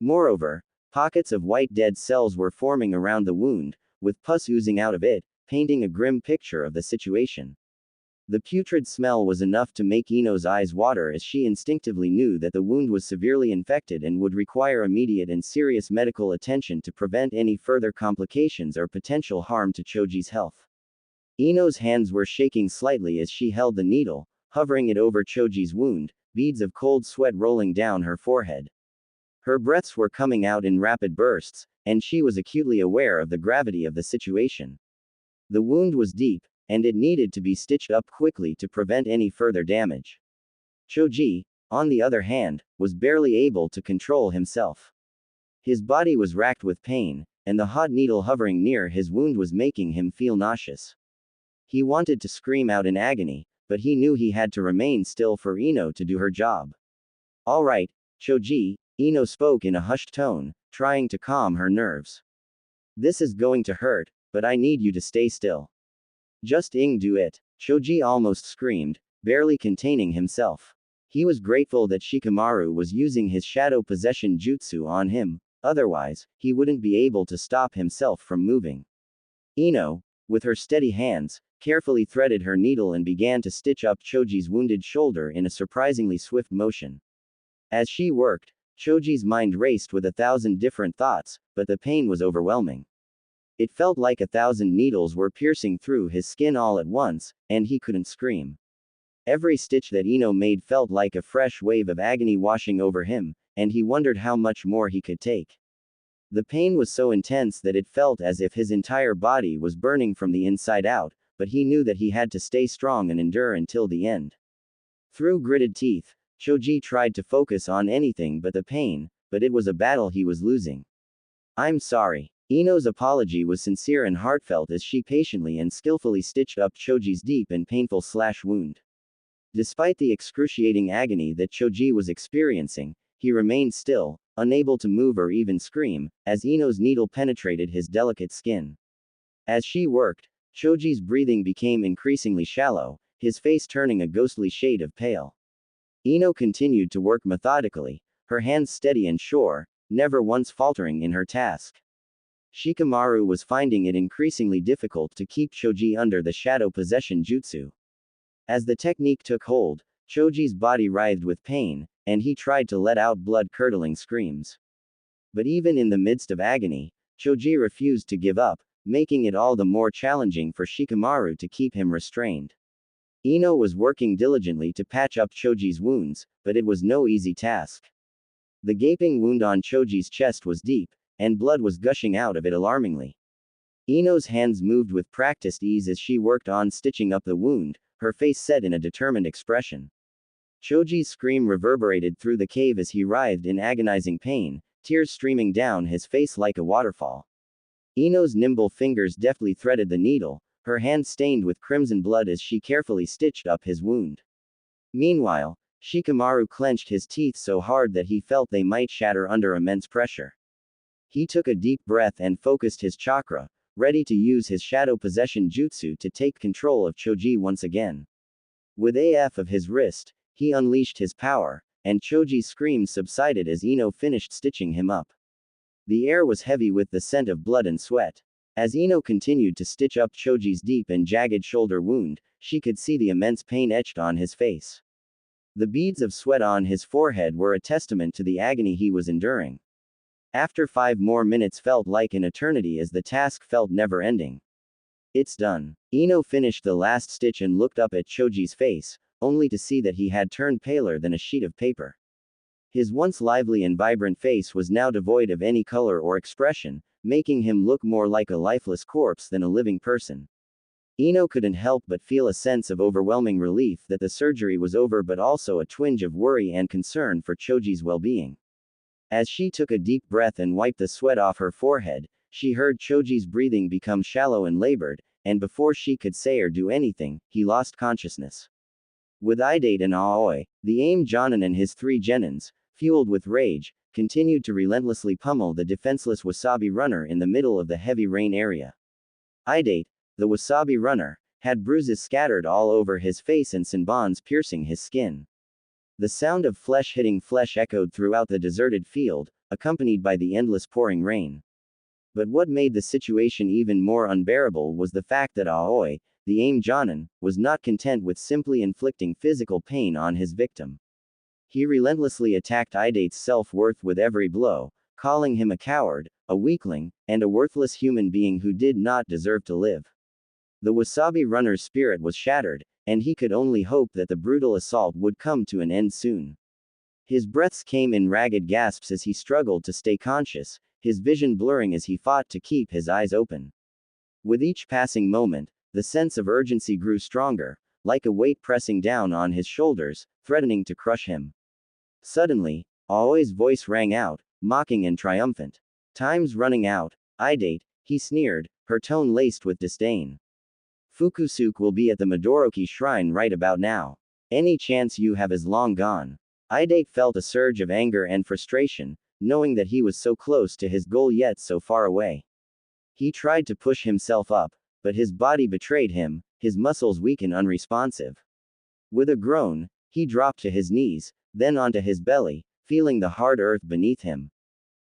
Moreover, pockets of white dead cells were forming around the wound, with pus oozing out of it, painting a grim picture of the situation. The putrid smell was enough to make Ino's eyes water as she instinctively knew that the wound was severely infected and would require immediate and serious medical attention to prevent any further complications or potential harm to Choji's health. Ino's hands were shaking slightly as she held the needle, hovering it over Choji's wound, beads of cold sweat rolling down her forehead. Her breaths were coming out in rapid bursts, and she was acutely aware of the gravity of the situation. The wound was deep, and it needed to be stitched up quickly to prevent any further damage. Choji, on the other hand, was barely able to control himself. His body was racked with pain, and the hot needle hovering near his wound was making him feel nauseous. He wanted to scream out in agony, but he knew he had to remain still for Ino to do her job. All right, Choji, Ino spoke in a hushed tone, trying to calm her nerves. This is going to hurt, but I need you to stay still. Just do it, Choji almost screamed, barely containing himself. He was grateful that Shikamaru was using his shadow possession jutsu on him, otherwise, he wouldn't be able to stop himself from moving. Ino, with her steady hands, carefully threaded her needle and began to stitch up Choji's wounded shoulder in a surprisingly swift motion. As she worked, Choji's mind raced with 1,000 different thoughts, but the pain was overwhelming. It felt like 1,000 needles were piercing through his skin all at once, and he couldn't scream. Every stitch that Ino made felt like a fresh wave of agony washing over him, and he wondered how much more he could take. The pain was so intense that it felt as if his entire body was burning from the inside out, but he knew that he had to stay strong and endure until the end. Through gritted teeth, Choji tried to focus on anything but the pain, but it was a battle he was losing. I'm sorry. Ino's apology was sincere and heartfelt as she patiently and skillfully stitched up Choji's deep and painful slash wound. Despite the excruciating agony that Choji was experiencing, he remained still, unable to move or even scream, as Ino's needle penetrated his delicate skin. As she worked, Choji's breathing became increasingly shallow, his face turning a ghostly shade of pale. Ino continued to work methodically, her hands steady and sure, never once faltering in her task. Shikamaru was finding it increasingly difficult to keep Choji under the shadow possession jutsu. As the technique took hold, Choji's body writhed with pain, and he tried to let out blood-curdling screams. But even in the midst of agony, Choji refused to give up, making it all the more challenging for Shikamaru to keep him restrained. Ino was working diligently to patch up Choji's wounds, but it was no easy task. The gaping wound on Choji's chest was deep, and blood was gushing out of it alarmingly. Ino's hands moved with practiced ease as she worked on stitching up the wound, her face set in a determined expression. Choji's scream reverberated through the cave as he writhed in agonizing pain, tears streaming down his face like a waterfall. Ino's nimble fingers deftly threaded the needle, her hand stained with crimson blood as she carefully stitched up his wound. Meanwhile, Shikamaru clenched his teeth so hard that he felt they might shatter under immense pressure. He took a deep breath and focused his chakra, ready to use his shadow possession jutsu to take control of Choji once again. With AF of his wrist, he unleashed his power, and Choji's screams subsided as Ino finished stitching him up. The air was heavy with the scent of blood and sweat. As Ino continued to stitch up Choji's deep and jagged shoulder wound, she could see the immense pain etched on his face. The beads of sweat on his forehead were a testament to the agony he was enduring. After 5 more minutes felt like an eternity as the task felt never-ending. It's done. Ino finished the last stitch and looked up at Choji's face, only to see that he had turned paler than a sheet of paper. His once lively and vibrant face was now devoid of any color or expression, making him look more like a lifeless corpse than a living person. Ino couldn't help but feel a sense of overwhelming relief that the surgery was over, but also a twinge of worry and concern for Choji's well-being. As she took a deep breath and wiped the sweat off her forehead, she heard Choji's breathing become shallow and labored, and before she could say or do anything, he lost consciousness. With Idate and Aoi, the AIM Jonin and his 3 genins, fueled with rage, continued to relentlessly pummel the defenseless Wasabi runner in the middle of the heavy rain area. Idate, the Wasabi runner, had bruises scattered all over his face and senbons piercing his skin. The sound of flesh hitting flesh echoed throughout the deserted field, accompanied by the endless pouring rain. But what made the situation even more unbearable was the fact that Aoi, the AIM Jonin, was not content with simply inflicting physical pain on his victim. He relentlessly attacked Idate's self-worth with every blow, calling him a coward, a weakling, and a worthless human being who did not deserve to live. The Wasabi runner's spirit was shattered, and he could only hope that the brutal assault would come to an end soon. His breaths came in ragged gasps as he struggled to stay conscious, his vision blurring as he fought to keep his eyes open. With each passing moment, the sense of urgency grew stronger, like a weight pressing down on his shoulders, threatening to crush him. Suddenly, Aoi's voice rang out, mocking and triumphant. Time's running out. Idate, he sneered, her tone laced with disdain. Fukusuke will be at the Midoroki shrine right about now. Any chance you have is long gone. Idate felt a surge of anger and frustration, knowing that he was so close to his goal yet so far away. He tried to push himself up, but his body betrayed him, his muscles weak and unresponsive. With a groan, he dropped to his knees, then onto his belly, feeling the hard earth beneath him.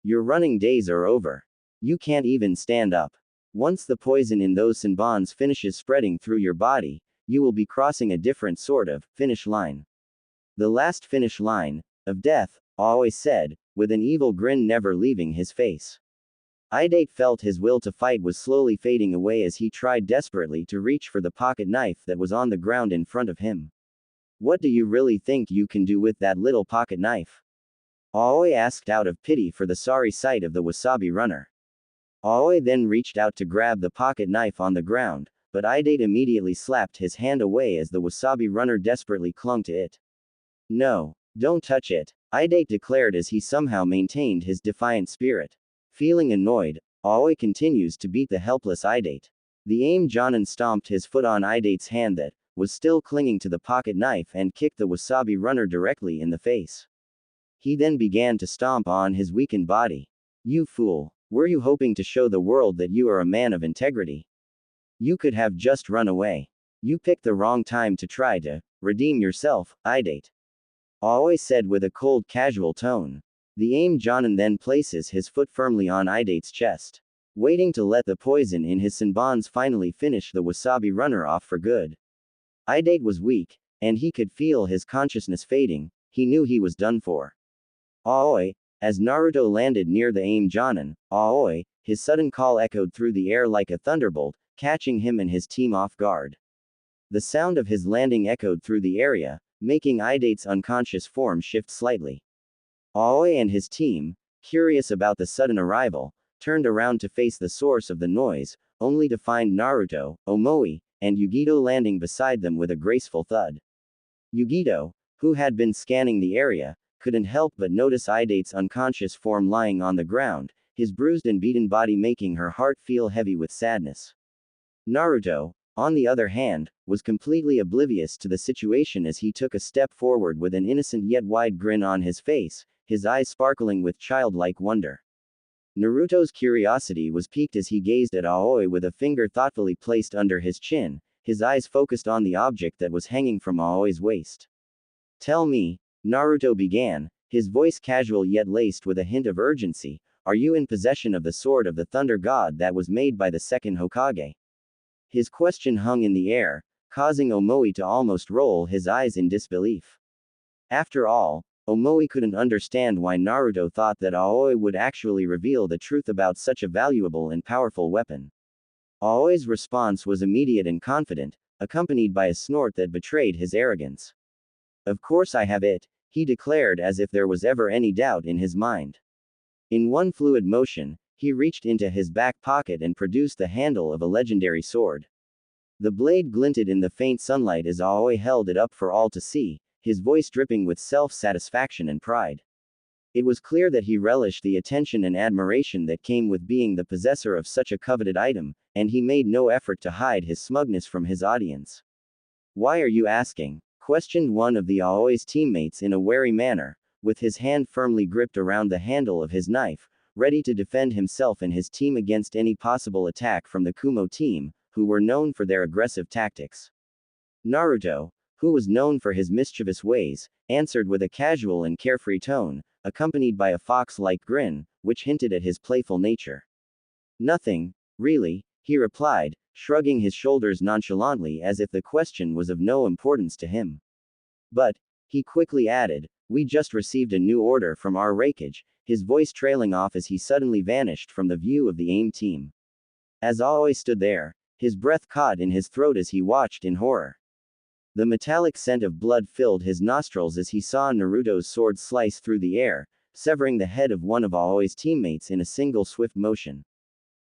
Your running days are over. You can't even stand up. Once the poison in those senbons finishes spreading through your body, you will be crossing a different sort of finish line. The last finish line of death, always said, with an evil grin never leaving his face. Idate felt his will to fight was slowly fading away as he tried desperately to reach for the pocket knife that was on the ground in front of him. What do you really think you can do with that little pocket knife? Aoi asked out of pity for the sorry sight of the wasabi runner. Aoi then reached out to grab the pocket knife on the ground, but Idate immediately slapped his hand away as the wasabi runner desperately clung to it. No, don't touch it, Idate declared as he somehow maintained his defiant spirit. Feeling annoyed, Aoi continues to beat the helpless Idate. The aim Jonin stomped his foot on Idate's hand that was still clinging to the pocket knife and kicked the wasabi runner directly in the face. He then began to stomp on his weakened body. You fool, were you hoping to show the world that you are a man of integrity? You could have just run away. You picked the wrong time to try to redeem yourself, Idate. Aoi said with a cold casual tone. The aim Jonin then places his foot firmly on Idate's chest, waiting to let the poison in his senbons finally finish the wasabi runner off for good. Idate was weak, and he could feel his consciousness fading. He knew he was done for. Aoi, as Naruto landed near the aim Jonin, Aoi, his sudden call echoed through the air like a thunderbolt, catching him and his team off guard. The sound of his landing echoed through the area, making Idate's unconscious form shift slightly. Aoi and his team, curious about the sudden arrival, turned around to face the source of the noise, only to find Naruto, Omoi, and Yugito landing beside them with a graceful thud. Yugito, who had been scanning the area, couldn't help but notice Idate's unconscious form lying on the ground, his bruised and beaten body making her heart feel heavy with sadness. Naruto, on the other hand, was completely oblivious to the situation as he took a step forward with an innocent yet wide grin on his face, his eyes sparkling with childlike wonder. Naruto's curiosity was piqued as he gazed at Aoi with a finger thoughtfully placed under his chin, his eyes focused on the object that was hanging from Aoi's waist. Tell me, Naruto began, his voice casual yet laced with a hint of urgency, are you in possession of the sword of the Thunder God that was made by the second Hokage? His question hung in the air, causing Omoi to almost roll his eyes in disbelief. After all, Omoi couldn't understand why Naruto thought that Aoi would actually reveal the truth about such a valuable and powerful weapon. Aoi's response was immediate and confident, accompanied by a snort that betrayed his arrogance. Of course I have it, he declared as if there was ever any doubt in his mind. In one fluid motion, he reached into his back pocket and produced the handle of a legendary sword. The blade glinted in the faint sunlight as Aoi held it up for all to see, his voice dripping with self-satisfaction and pride. It was clear that he relished the attention and admiration that came with being the possessor of such a coveted item, and he made no effort to hide his smugness from his audience. Why are you asking? Questioned one of the Aoi's teammates in a wary manner, with his hand firmly gripped around the handle of his knife, ready to defend himself and his team against any possible attack from the Kumo team, who were known for their aggressive tactics. Naruto, who was known for his mischievous ways, answered with a casual and carefree tone, accompanied by a fox-like grin, which hinted at his playful nature. Nothing, really, he replied, shrugging his shoulders nonchalantly as if the question was of no importance to him. But, he quickly added, we just received a new order from our Raikage, his voice trailing off as he suddenly vanished from the view of the AIM team. As Aoi stood there, his breath caught in his throat as he watched in horror. The metallic scent of blood filled his nostrils as he saw Naruto's sword slice through the air, severing the head of one of Aoi's teammates in a single swift motion.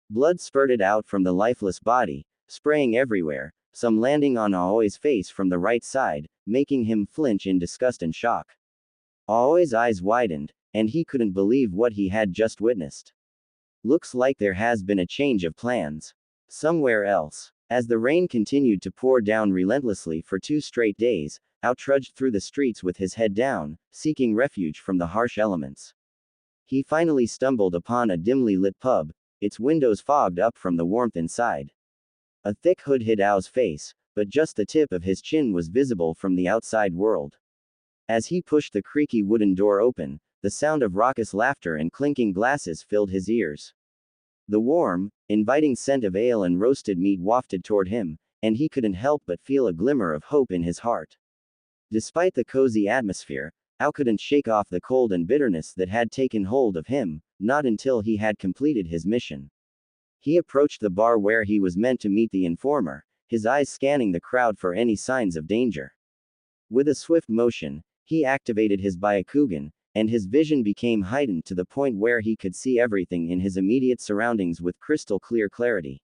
Blood spurted out from the lifeless body, spraying everywhere, some landing on Aoi's face from the right side, making him flinch in disgust and shock. Aoi's eyes widened, and he couldn't believe what he had just witnessed. Looks like there has been a change of plans. Somewhere else. As the rain continued to pour down relentlessly for 2 straight days, Ao trudged through the streets with his head down, seeking refuge from the harsh elements. He finally stumbled upon a dimly lit pub, its windows fogged up from the warmth inside. A thick hood hid Ao's face, but just the tip of his chin was visible from the outside world. As he pushed the creaky wooden door open, the sound of raucous laughter and clinking glasses filled his ears. The warm, inviting scent of ale and roasted meat wafted toward him, and he couldn't help but feel a glimmer of hope in his heart. Despite the cozy atmosphere, Ao couldn't shake off the cold and bitterness that had taken hold of him, not until he had completed his mission. He approached the bar where he was meant to meet the informer, his eyes scanning the crowd for any signs of danger. With a swift motion, he activated his Byakugan, and his vision became heightened to the point where he could see everything in his immediate surroundings with crystal clear clarity.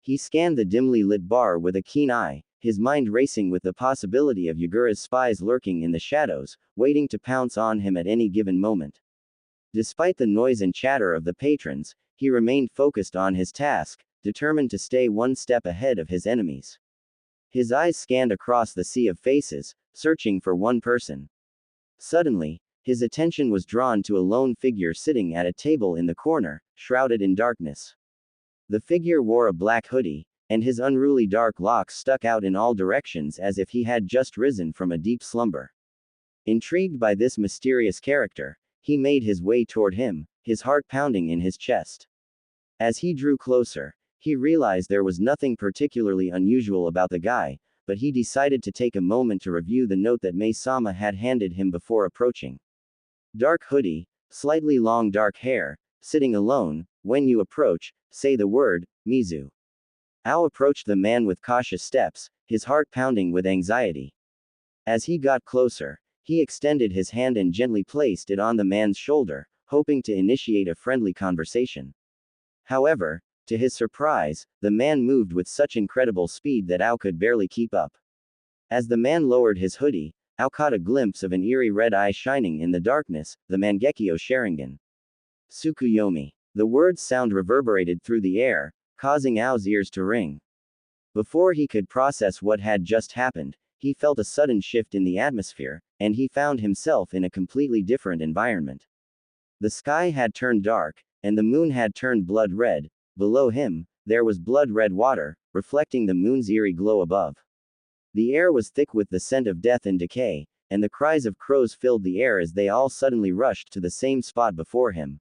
He scanned the dimly lit bar with a keen eye, his mind racing with the possibility of Yagura's spies lurking in the shadows, waiting to pounce on him at any given moment. Despite the noise and chatter of the patrons, he remained focused on his task, determined to stay one step ahead of his enemies. His eyes scanned across the sea of faces, searching for one person. Suddenly, his attention was drawn to a lone figure sitting at a table in the corner, shrouded in darkness. The figure wore a black hoodie, and his unruly dark locks stuck out in all directions as if he had just risen from a deep slumber. Intrigued by this mysterious character, he made his way toward him, his heart pounding in his chest. As he drew closer, he realized there was nothing particularly unusual about the guy, but he decided to take a moment to review the note that Mei-sama had handed him before approaching. Dark hoodie, slightly long dark hair, sitting alone, when you approach, say the word, Mizu. Ao approached the man with cautious steps, his heart pounding with anxiety. As he got closer, he extended his hand and gently placed it on the man's shoulder, hoping to initiate a friendly conversation. However, to his surprise, the man moved with such incredible speed that Ao could barely keep up. As the man lowered his hoodie, Ao caught a glimpse of an eerie red eye shining in the darkness, the Mangekyo Sharingan. Tsukuyomi. The word's sound reverberated through the air, causing Ao's ears to ring. Before he could process what had just happened, he felt a sudden shift in the atmosphere, and he found himself in a completely different environment. The sky had turned dark, and the moon had turned blood red. Below him, there was blood red water, reflecting the moon's eerie glow above. The air was thick with the scent of death and decay, and the cries of crows filled the air as they all suddenly rushed to the same spot before him.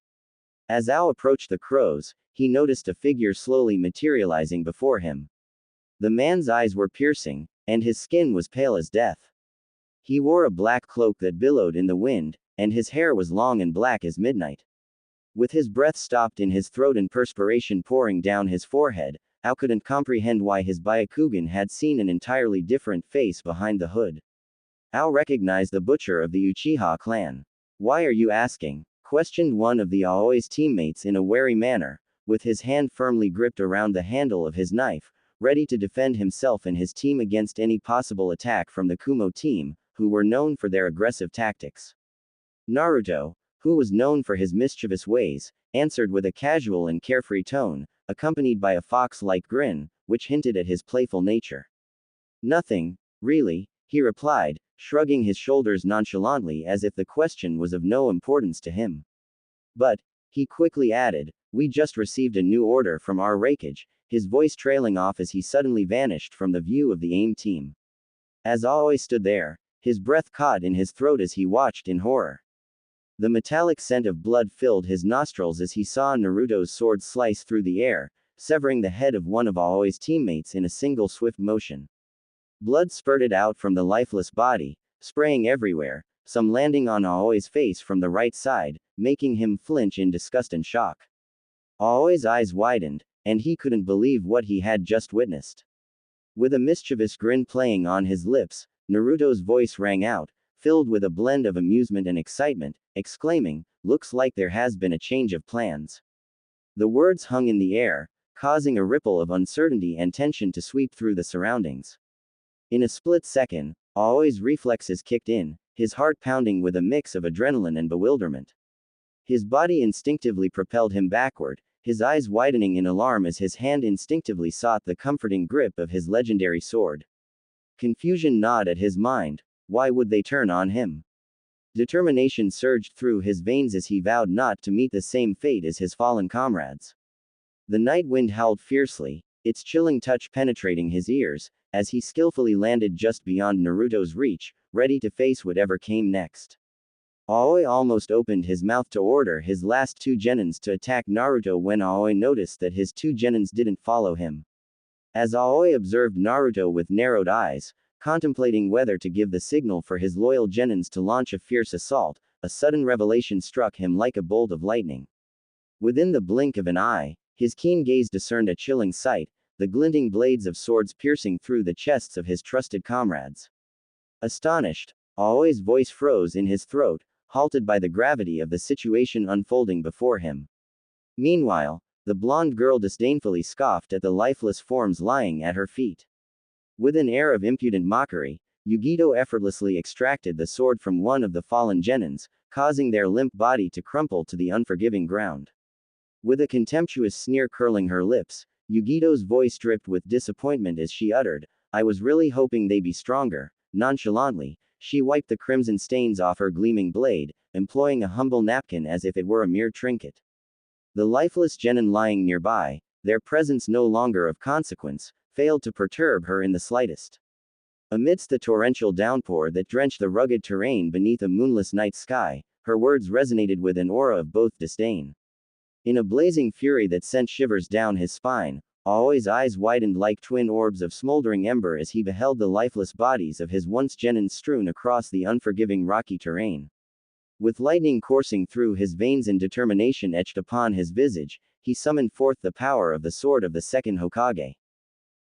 As Ao approached the crows, he noticed a figure slowly materializing before him. The man's eyes were piercing, and his skin was pale as death. He wore a black cloak that billowed in the wind, and his hair was long and black as midnight. With his breath stopped in his throat and perspiration pouring down his forehead, Ao couldn't comprehend why his Byakugan had seen an entirely different face behind the hood. Ao recognized the butcher of the Uchiha clan. "Why are you asking?" questioned one of the Aoi's teammates in a wary manner, with his hand firmly gripped around the handle of his knife, ready to defend himself and his team against any possible attack from the Kumo team, who were known for their aggressive tactics. Naruto, who was known for his mischievous ways, answered with a casual and carefree tone, accompanied by a fox-like grin, which hinted at his playful nature. "Nothing, really," he replied, shrugging his shoulders nonchalantly as if the question was of no importance to him. "But," he quickly added, "we just received a new order from our rakeage," his voice trailing off as he suddenly vanished from the view of the AIM team. As Aoi stood there, his breath caught in his throat as he watched in horror. The metallic scent of blood filled his nostrils as he saw Naruto's sword slice through the air, severing the head of one of Aoi's teammates in a single swift motion. Blood spurted out from the lifeless body, spraying everywhere, some landing on Aoi's face from the right side, making him flinch in disgust and shock. Aoi's eyes widened, and he couldn't believe what he had just witnessed. With a mischievous grin playing on his lips, Naruto's voice rang out, filled with a blend of amusement and excitement, exclaiming, "Looks like there has been a change of plans." The words hung in the air, causing a ripple of uncertainty and tension to sweep through the surroundings. In a split second, Aoi's reflexes kicked in, his heart pounding with a mix of adrenaline and bewilderment. His body instinctively propelled him backward, his eyes widening in alarm as his hand instinctively sought the comforting grip of his legendary sword. Confusion gnawed at his mind. Why would they turn on him? Determination surged through his veins as he vowed not to meet the same fate as his fallen comrades. The night wind howled fiercely, its chilling touch penetrating his ears, as he skillfully landed just beyond Naruto's reach, ready to face whatever came next. Aoi almost opened his mouth to order his last two genins to attack Naruto when Aoi noticed that his two genins didn't follow him. As Aoi observed Naruto with narrowed eyes, contemplating whether to give the signal for his loyal genins to launch a fierce assault, a sudden revelation struck him like a bolt of lightning. Within the blink of an eye, his keen gaze discerned a chilling sight, the glinting blades of swords piercing through the chests of his trusted comrades. Astonished, Aoi's voice froze in his throat, halted by the gravity of the situation unfolding before him. Meanwhile, the blonde girl disdainfully scoffed at the lifeless forms lying at her feet. With an air of impudent mockery, Yugito effortlessly extracted the sword from one of the fallen genins, causing their limp body to crumple to the unforgiving ground. With a contemptuous sneer curling her lips, Yugito's voice dripped with disappointment as she uttered, "I was really hoping they'd be stronger." Nonchalantly, she wiped the crimson stains off her gleaming blade, employing a humble napkin as if it were a mere trinket. The lifeless genin lying nearby, their presence no longer of consequence, failed to perturb her in the slightest. Amidst the torrential downpour that drenched the rugged terrain beneath a moonless night sky, her words resonated with an aura of both disdain. In a blazing fury that sent shivers down his spine, Aoi's eyes widened like twin orbs of smoldering ember as he beheld the lifeless bodies of his once genins strewn across the unforgiving rocky terrain. With lightning coursing through his veins and determination etched upon his visage, he summoned forth the power of the sword of the second Hokage.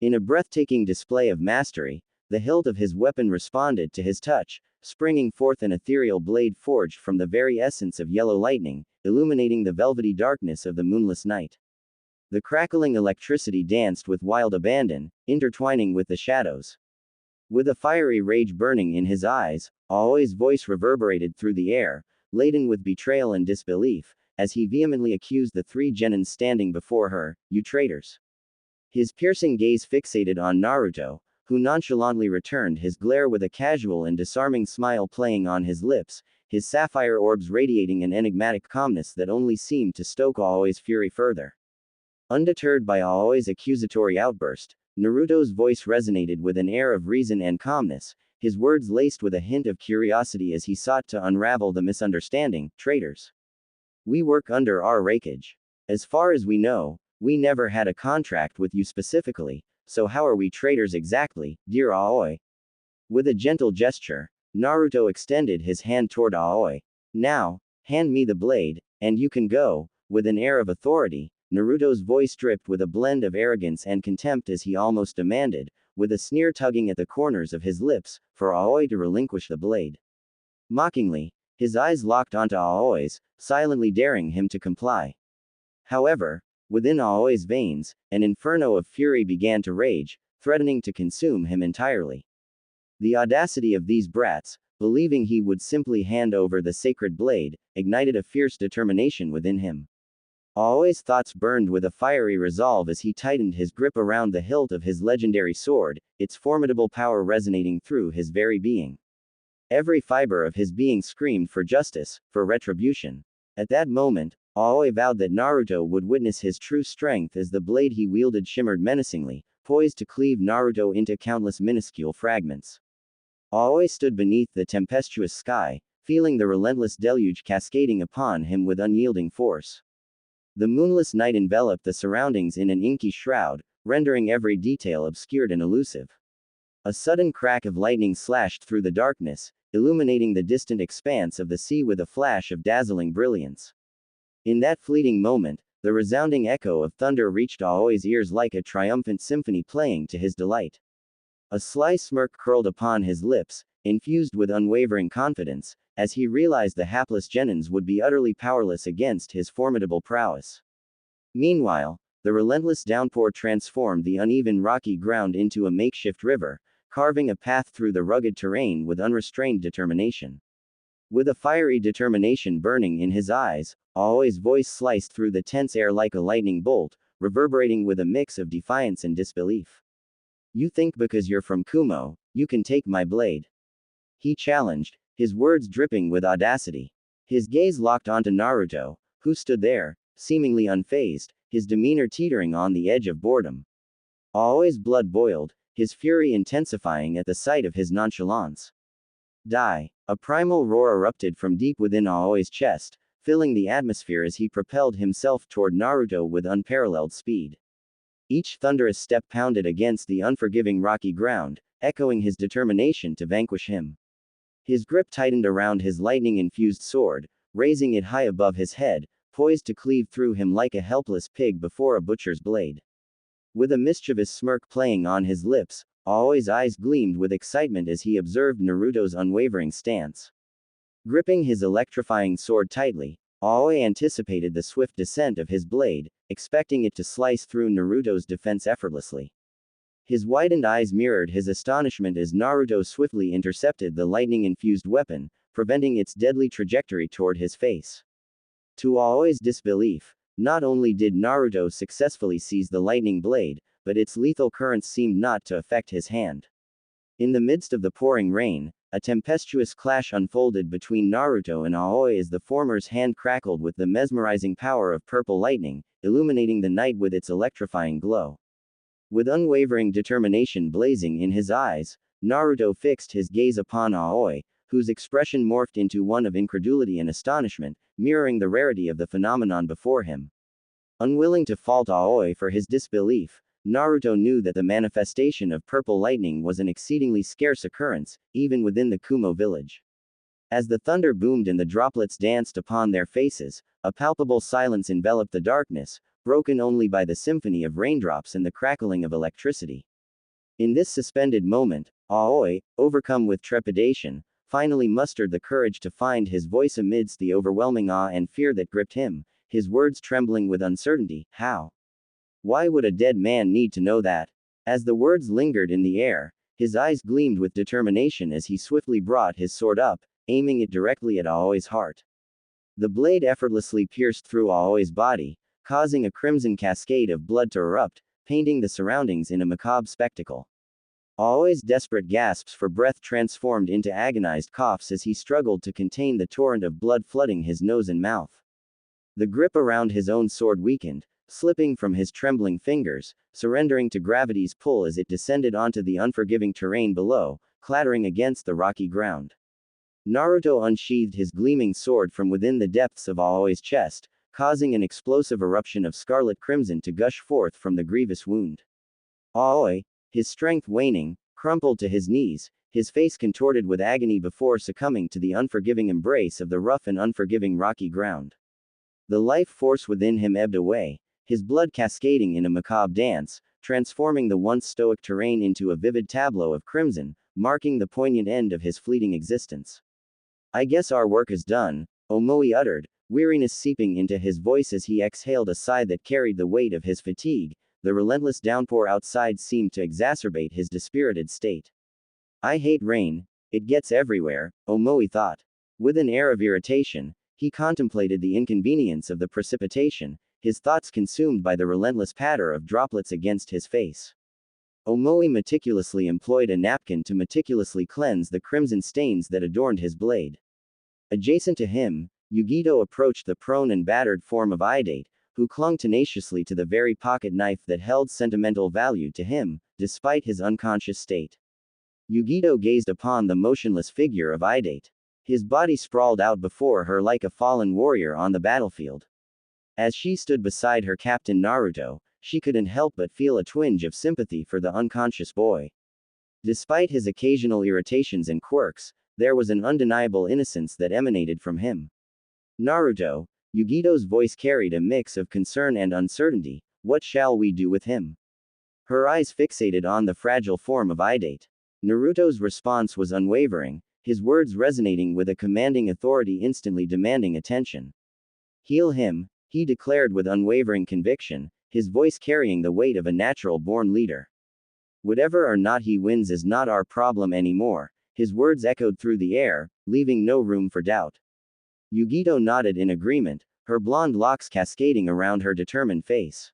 In a breathtaking display of mastery, the hilt of his weapon responded to his touch, springing forth an ethereal blade forged from the very essence of yellow lightning, illuminating the velvety darkness of the moonless night. The crackling electricity danced with wild abandon, intertwining with the shadows. With a fiery rage burning in his eyes, Aoi's voice reverberated through the air, laden with betrayal and disbelief, as he vehemently accused the three genins standing before her, "You traitors." His piercing gaze fixated on Naruto, who nonchalantly returned his glare with a casual and disarming smile playing on his lips, his sapphire orbs radiating an enigmatic calmness that only seemed to stoke Aoi's fury further. Undeterred by Aoi's accusatory outburst, Naruto's voice resonated with an air of reason and calmness, his words laced with a hint of curiosity as he sought to unravel the misunderstanding. "Traitors. We work under our rakeage. As far as we know, we never had a contract with you specifically, so how are we traitors exactly, dear Aoi?" With a gentle gesture, Naruto extended his hand toward Aoi. "Now, hand me the blade, and you can go." With an air of authority, Naruto's voice dripped with a blend of arrogance and contempt as he almost demanded, with a sneer tugging at the corners of his lips, for Aoi to relinquish the blade. Mockingly, his eyes locked onto Aoi's, silently daring him to comply. However, within Aoi's veins, an inferno of fury began to rage, threatening to consume him entirely. The audacity of these brats, believing he would simply hand over the sacred blade, ignited a fierce determination within him. Aoi's thoughts burned with a fiery resolve as he tightened his grip around the hilt of his legendary sword, its formidable power resonating through his very being. Every fiber of his being screamed for justice, for retribution. At that moment, Aoi vowed that Naruto would witness his true strength as the blade he wielded shimmered menacingly, poised to cleave Naruto into countless minuscule fragments. Aoi stood beneath the tempestuous sky, feeling the relentless deluge cascading upon him with unyielding force. The moonless night enveloped the surroundings in an inky shroud, rendering every detail obscured and elusive. A sudden crack of lightning slashed through the darkness, illuminating the distant expanse of the sea with a flash of dazzling brilliance. In that fleeting moment, the resounding echo of thunder reached Aoi's ears like a triumphant symphony playing to his delight. A sly smirk curled upon his lips, infused with unwavering confidence, as he realized the hapless genins would be utterly powerless against his formidable prowess. Meanwhile, the relentless downpour transformed the uneven rocky ground into a makeshift river, carving a path through the rugged terrain with unrestrained determination. With a fiery determination burning in his eyes, Aoi's voice sliced through the tense air like a lightning bolt, reverberating with a mix of defiance and disbelief. You think because you're from Kumo, you can take my blade? He challenged, his words dripping with audacity. His gaze locked onto Naruto, who stood there, seemingly unfazed, his demeanor teetering on the edge of boredom. Aoi's blood boiled, his fury intensifying at the sight of his nonchalance. Die! A primal roar erupted from deep within Aoi's chest, filling the atmosphere as he propelled himself toward Naruto with unparalleled speed. Each thunderous step pounded against the unforgiving rocky ground, echoing his determination to vanquish him. His grip tightened around his lightning-infused sword, raising it high above his head, poised to cleave through him like a helpless pig before a butcher's blade. With a mischievous smirk playing on his lips, Aoi's eyes gleamed with excitement as he observed Naruto's unwavering stance. Gripping his electrifying sword tightly, Aoi anticipated the swift descent of his blade, expecting it to slice through Naruto's defense effortlessly. His widened eyes mirrored his astonishment as Naruto swiftly intercepted the lightning-infused weapon, preventing its deadly trajectory toward his face. To Aoi's disbelief, not only did Naruto successfully seize the lightning blade, but its lethal currents seemed not to affect his hand. In the midst of the pouring rain, a tempestuous clash unfolded between Naruto and Aoi as the former's hand crackled with the mesmerizing power of purple lightning, illuminating the night with its electrifying glow. With unwavering determination blazing in his eyes, Naruto fixed his gaze upon Aoi, whose expression morphed into one of incredulity and astonishment, mirroring the rarity of the phenomenon before him. Unwilling to fault Aoi for his disbelief, Naruto knew that the manifestation of purple lightning was an exceedingly scarce occurrence, even within the Kumo village. As the thunder boomed and the droplets danced upon their faces, a palpable silence enveloped the darkness, broken only by the symphony of raindrops and the crackling of electricity. In this suspended moment, Aoi, overcome with trepidation, finally mustered the courage to find his voice amidst the overwhelming awe and fear that gripped him, his words trembling with uncertainty. How? Why would a dead man need to know that? As the words lingered in the air, his eyes gleamed with determination as he swiftly brought his sword up, aiming it directly at Aoi's heart. The blade effortlessly pierced through Aoi's body, causing a crimson cascade of blood to erupt, painting the surroundings in a macabre spectacle. Aoi's desperate gasps for breath transformed into agonized coughs as he struggled to contain the torrent of blood flooding his nose and mouth. The grip around his own sword weakened, slipping from his trembling fingers, surrendering to gravity's pull as it descended onto the unforgiving terrain below, clattering against the rocky ground. Naruto unsheathed his gleaming sword from within the depths of Aoi's chest, causing an explosive eruption of scarlet crimson to gush forth from the grievous wound. Aoi, his strength waning, crumpled to his knees, his face contorted with agony before succumbing to the unforgiving embrace of the rough and unforgiving rocky ground. The life force within him ebbed away, his blood cascading in a macabre dance, transforming the once stoic terrain into a vivid tableau of crimson, marking the poignant end of his fleeting existence. I guess our work is done, Omoi uttered, weariness seeping into his voice as he exhaled a sigh that carried the weight of his fatigue. The relentless downpour outside seemed to exacerbate his dispirited state. I hate rain, it gets everywhere, Omoi thought. With an air of irritation, he contemplated the inconvenience of the precipitation, his thoughts consumed by the relentless patter of droplets against his face. Omoi meticulously employed a napkin to meticulously cleanse the crimson stains that adorned his blade. Adjacent to him, Yugito approached the prone and battered form of Idate, who clung tenaciously to the very pocket knife that held sentimental value to him, despite his unconscious state. Yugito gazed upon the motionless figure of Idate. His body sprawled out before her like a fallen warrior on the battlefield. As she stood beside her captain Naruto, she couldn't help but feel a twinge of sympathy for the unconscious boy. Despite his occasional irritations and quirks, there was an undeniable innocence that emanated from him. Naruto, Yugito's voice carried a mix of concern and uncertainty. What shall we do with him? Her eyes fixated on the fragile form of Idate. Naruto's response was unwavering, his words resonating with a commanding authority instantly demanding attention. Heal him, he declared with unwavering conviction, his voice carrying the weight of a natural-born leader. Whatever or not he wins is not our problem anymore, his words echoed through the air, leaving no room for doubt. Yugito nodded in agreement, her blonde locks cascading around her determined face.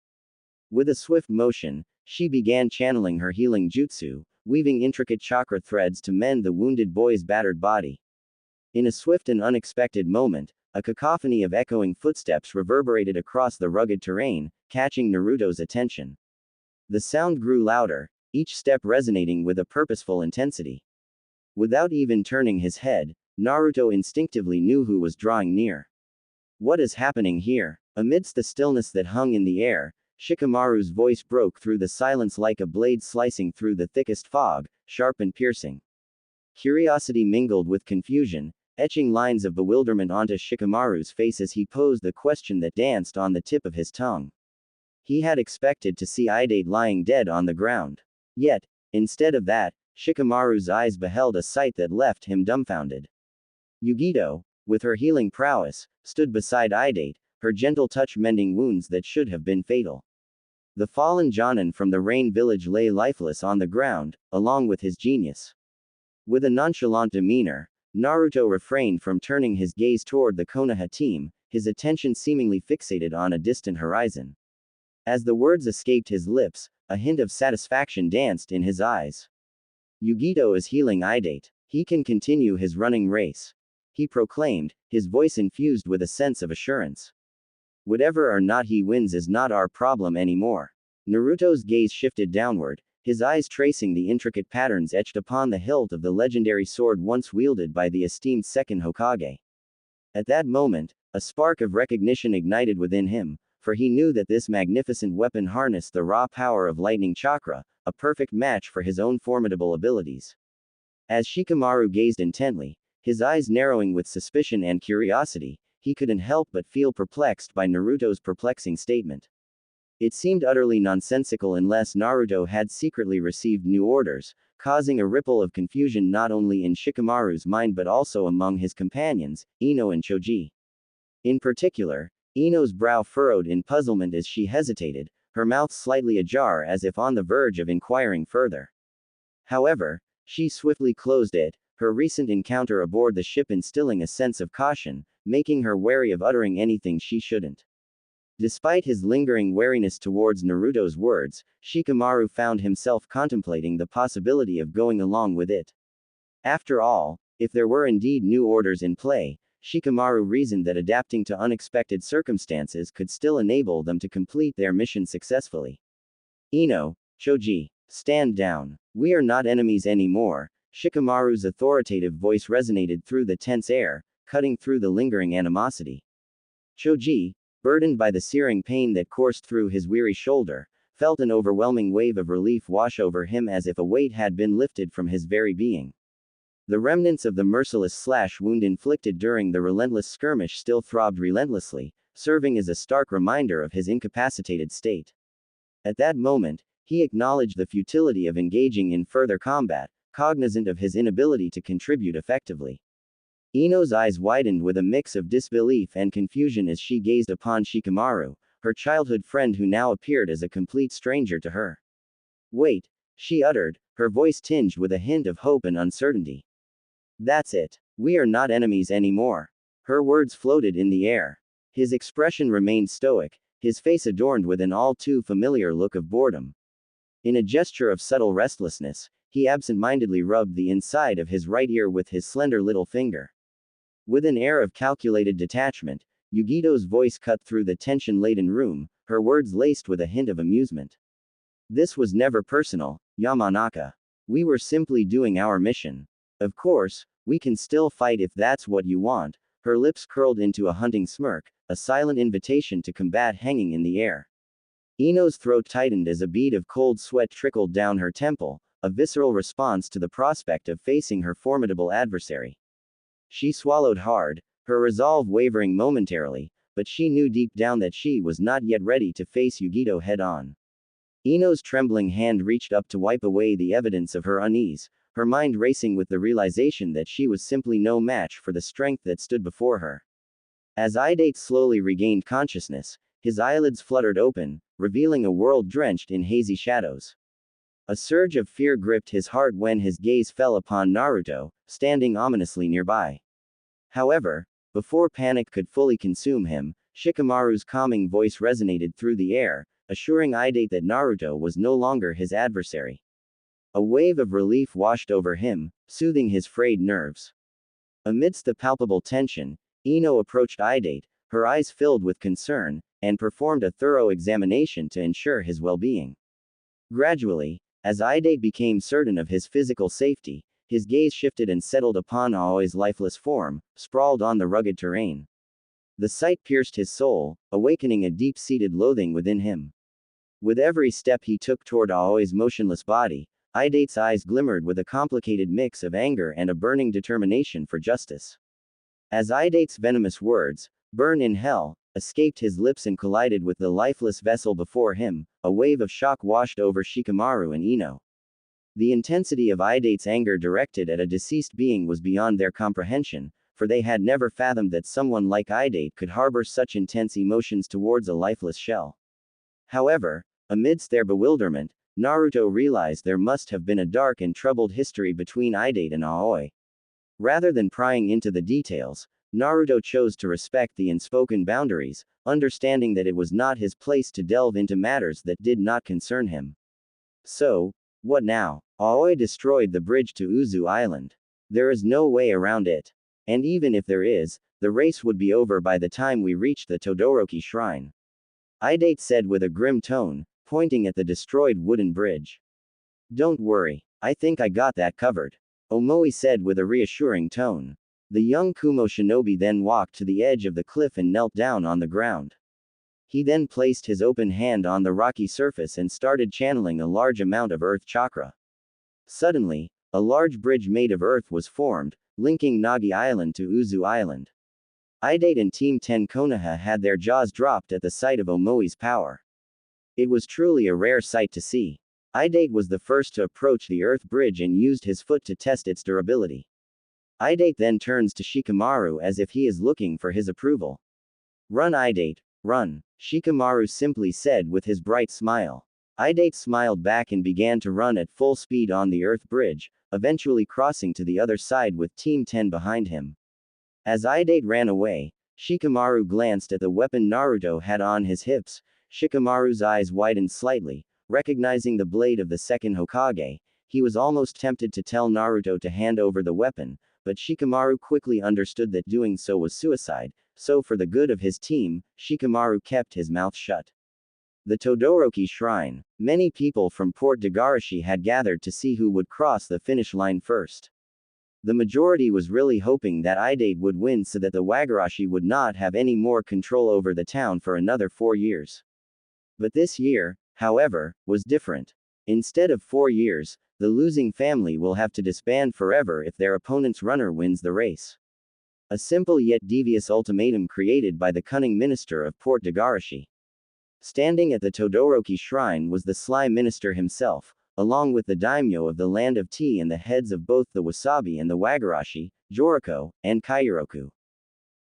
With a swift motion, she began channeling her healing jutsu, weaving intricate chakra threads to mend the wounded boy's battered body. In a swift and unexpected moment, a cacophony of echoing footsteps reverberated across the rugged terrain, catching Naruto's attention. The sound grew louder, each step resonating with a purposeful intensity. Without even turning his head, Naruto instinctively knew who was drawing near. What is happening here? Amidst the stillness that hung in the air, Shikamaru's voice broke through the silence like a blade slicing through the thickest fog, sharp and piercing. Curiosity mingled with confusion, etching lines of bewilderment onto Shikamaru's face as he posed the question that danced on the tip of his tongue. He had expected to see Idate lying dead on the ground. Yet, instead of that, Shikamaru's eyes beheld a sight that left him dumbfounded. Yugito, with her healing prowess, stood beside Idate, her gentle touch mending wounds that should have been fatal. The fallen Jonin from the Rain Village lay lifeless on the ground, along with his genius. With a nonchalant demeanor, Naruto refrained from turning his gaze toward the Konoha team, his attention seemingly fixated on a distant horizon. As the words escaped his lips, a hint of satisfaction danced in his eyes. Yugito is healing Idate. He can continue his running race. He proclaimed, his voice infused with a sense of assurance. Whatever or not he wins is not our problem anymore. Naruto's gaze shifted downward, his eyes tracing the intricate patterns etched upon the hilt of the legendary sword once wielded by the esteemed second Hokage. At that moment, a spark of recognition ignited within him, for he knew that this magnificent weapon harnessed the raw power of lightning chakra, a perfect match for his own formidable abilities. As Shikamaru gazed intently, his eyes narrowing with suspicion and curiosity, he couldn't help but feel perplexed by Naruto's perplexing statement. It seemed utterly nonsensical unless Naruto had secretly received new orders, causing a ripple of confusion not only in Shikamaru's mind but also among his companions, Ino and Choji. In particular, Ino's brow furrowed in puzzlement as she hesitated, her mouth slightly ajar as if on the verge of inquiring further. However, she swiftly closed it, her recent encounter aboard the ship instilling a sense of caution, making her wary of uttering anything she shouldn't. Despite his lingering wariness towards Naruto's words, Shikamaru found himself contemplating the possibility of going along with it. After all, if there were indeed new orders in play, Shikamaru reasoned that adapting to unexpected circumstances could still enable them to complete their mission successfully. Ino, Choji, stand down. We are not enemies anymore. Shikamaru's authoritative voice resonated through the tense air, cutting through the lingering animosity. Choji, burdened by the searing pain that coursed through his weary shoulder, felt an overwhelming wave of relief wash over him as if a weight had been lifted from his very being. The remnants of the merciless slash wound inflicted during the relentless skirmish still throbbed relentlessly, serving as a stark reminder of his incapacitated state. At that moment, he acknowledged the futility of engaging in further combat, cognizant of his inability to contribute effectively. Ino's eyes widened with a mix of disbelief and confusion as she gazed upon Shikamaru, her childhood friend who now appeared as a complete stranger to her. Wait, she uttered, her voice tinged with a hint of hope and uncertainty. That's it. We are not enemies anymore. Her words floated in the air. His expression remained stoic, his face adorned with an all too familiar look of boredom. In a gesture of subtle restlessness, he absent-mindedly rubbed the inside of his right ear with his slender little finger. With an air of calculated detachment, Yugito's voice cut through the tension-laden room, her words laced with a hint of amusement. This was never personal, Yamanaka. We were simply doing our mission. Of course, we can still fight if that's what you want. Her lips curled into a hunting smirk, a silent invitation to combat hanging in the air. Ino's throat tightened as a bead of cold sweat trickled down her temple, a visceral response to the prospect of facing her formidable adversary. She swallowed hard, her resolve wavering momentarily, but she knew deep down that she was not yet ready to face Yugito head-on. Ino's trembling hand reached up to wipe away the evidence of her unease, her mind racing with the realization that she was simply no match for the strength that stood before her. As Idate slowly regained consciousness, his eyelids fluttered open, revealing a world drenched in hazy shadows. A surge of fear gripped his heart when his gaze fell upon Naruto, standing ominously nearby. However, before panic could fully consume him, Shikamaru's calming voice resonated through the air, assuring Idate that Naruto was no longer his adversary. A wave of relief washed over him, soothing his frayed nerves. Amidst the palpable tension, Ino approached Idate, her eyes filled with concern, and performed a thorough examination to ensure his well-being. Gradually, as Idate became certain of his physical safety, his gaze shifted and settled upon Aoi's lifeless form, sprawled on the rugged terrain. The sight pierced his soul, awakening a deep-seated loathing within him. With every step he took toward Aoi's motionless body, Idate's eyes glimmered with a complicated mix of anger and a burning determination for justice. As Idate's venomous words, "Burn in hell," escaped his lips and collided with the lifeless vessel before him, a wave of shock washed over Shikamaru and Ino. The intensity of Idate's anger directed at a deceased being was beyond their comprehension, for they had never fathomed that someone like Idate could harbor such intense emotions towards a lifeless shell. However, amidst their bewilderment, Naruto realized there must have been a dark and troubled history between Idate and Aoi. Rather than prying into the details, Naruto chose to respect the unspoken boundaries, understanding that it was not his place to delve into matters that did not concern him. So, what now? Aoi destroyed the bridge to Uzu Island. There is no way around it. And even if there is, the race would be over by the time we reach the Todoroki shrine. Idate said with a grim tone, pointing at the destroyed wooden bridge. Don't worry, I think I got that covered. Omoi said with a reassuring tone. The young Kumo shinobi then walked to the edge of the cliff and knelt down on the ground. He then placed his open hand on the rocky surface and started channeling a large amount of earth chakra. Suddenly, a large bridge made of earth was formed, linking Nagi Island to Uzu Island. Idate and Team 10 Konoha had their jaws dropped at the sight of Omoi's power. It was truly a rare sight to see. Idate was the first to approach the earth bridge and used his foot to test its durability. Idate then turns to Shikamaru as if he is looking for his approval. Run Idate, run, Shikamaru simply said with his bright smile. Idate smiled back and began to run at full speed on the earth bridge, eventually crossing to the other side with Team 10 behind him. As Idate ran away, Shikamaru glanced at the weapon Naruto had on his hips. Shikamaru's eyes widened slightly, recognizing the blade of the second Hokage. He was almost tempted to tell Naruto to hand over the weapon, but Shikamaru quickly understood that doing so was suicide, so for the good of his team, Shikamaru kept his mouth shut. The Todoroki Shrine. Many people from Port Dagarashi had gathered to see who would cross the finish line first. The majority was really hoping that Idate would win so that the Wagarashi would not have any more control over the town for another 4 years. But this year, however, was different. Instead of 4 years, the losing family will have to disband forever if their opponent's runner wins the race. A simple yet devious ultimatum created by the cunning minister of Port Dagarashi. Standing at the Todoroki shrine was the sly minister himself, along with the daimyo of the land of tea and the heads of both the Wasabi and the Wagarashi, Joriko, and Kairoku.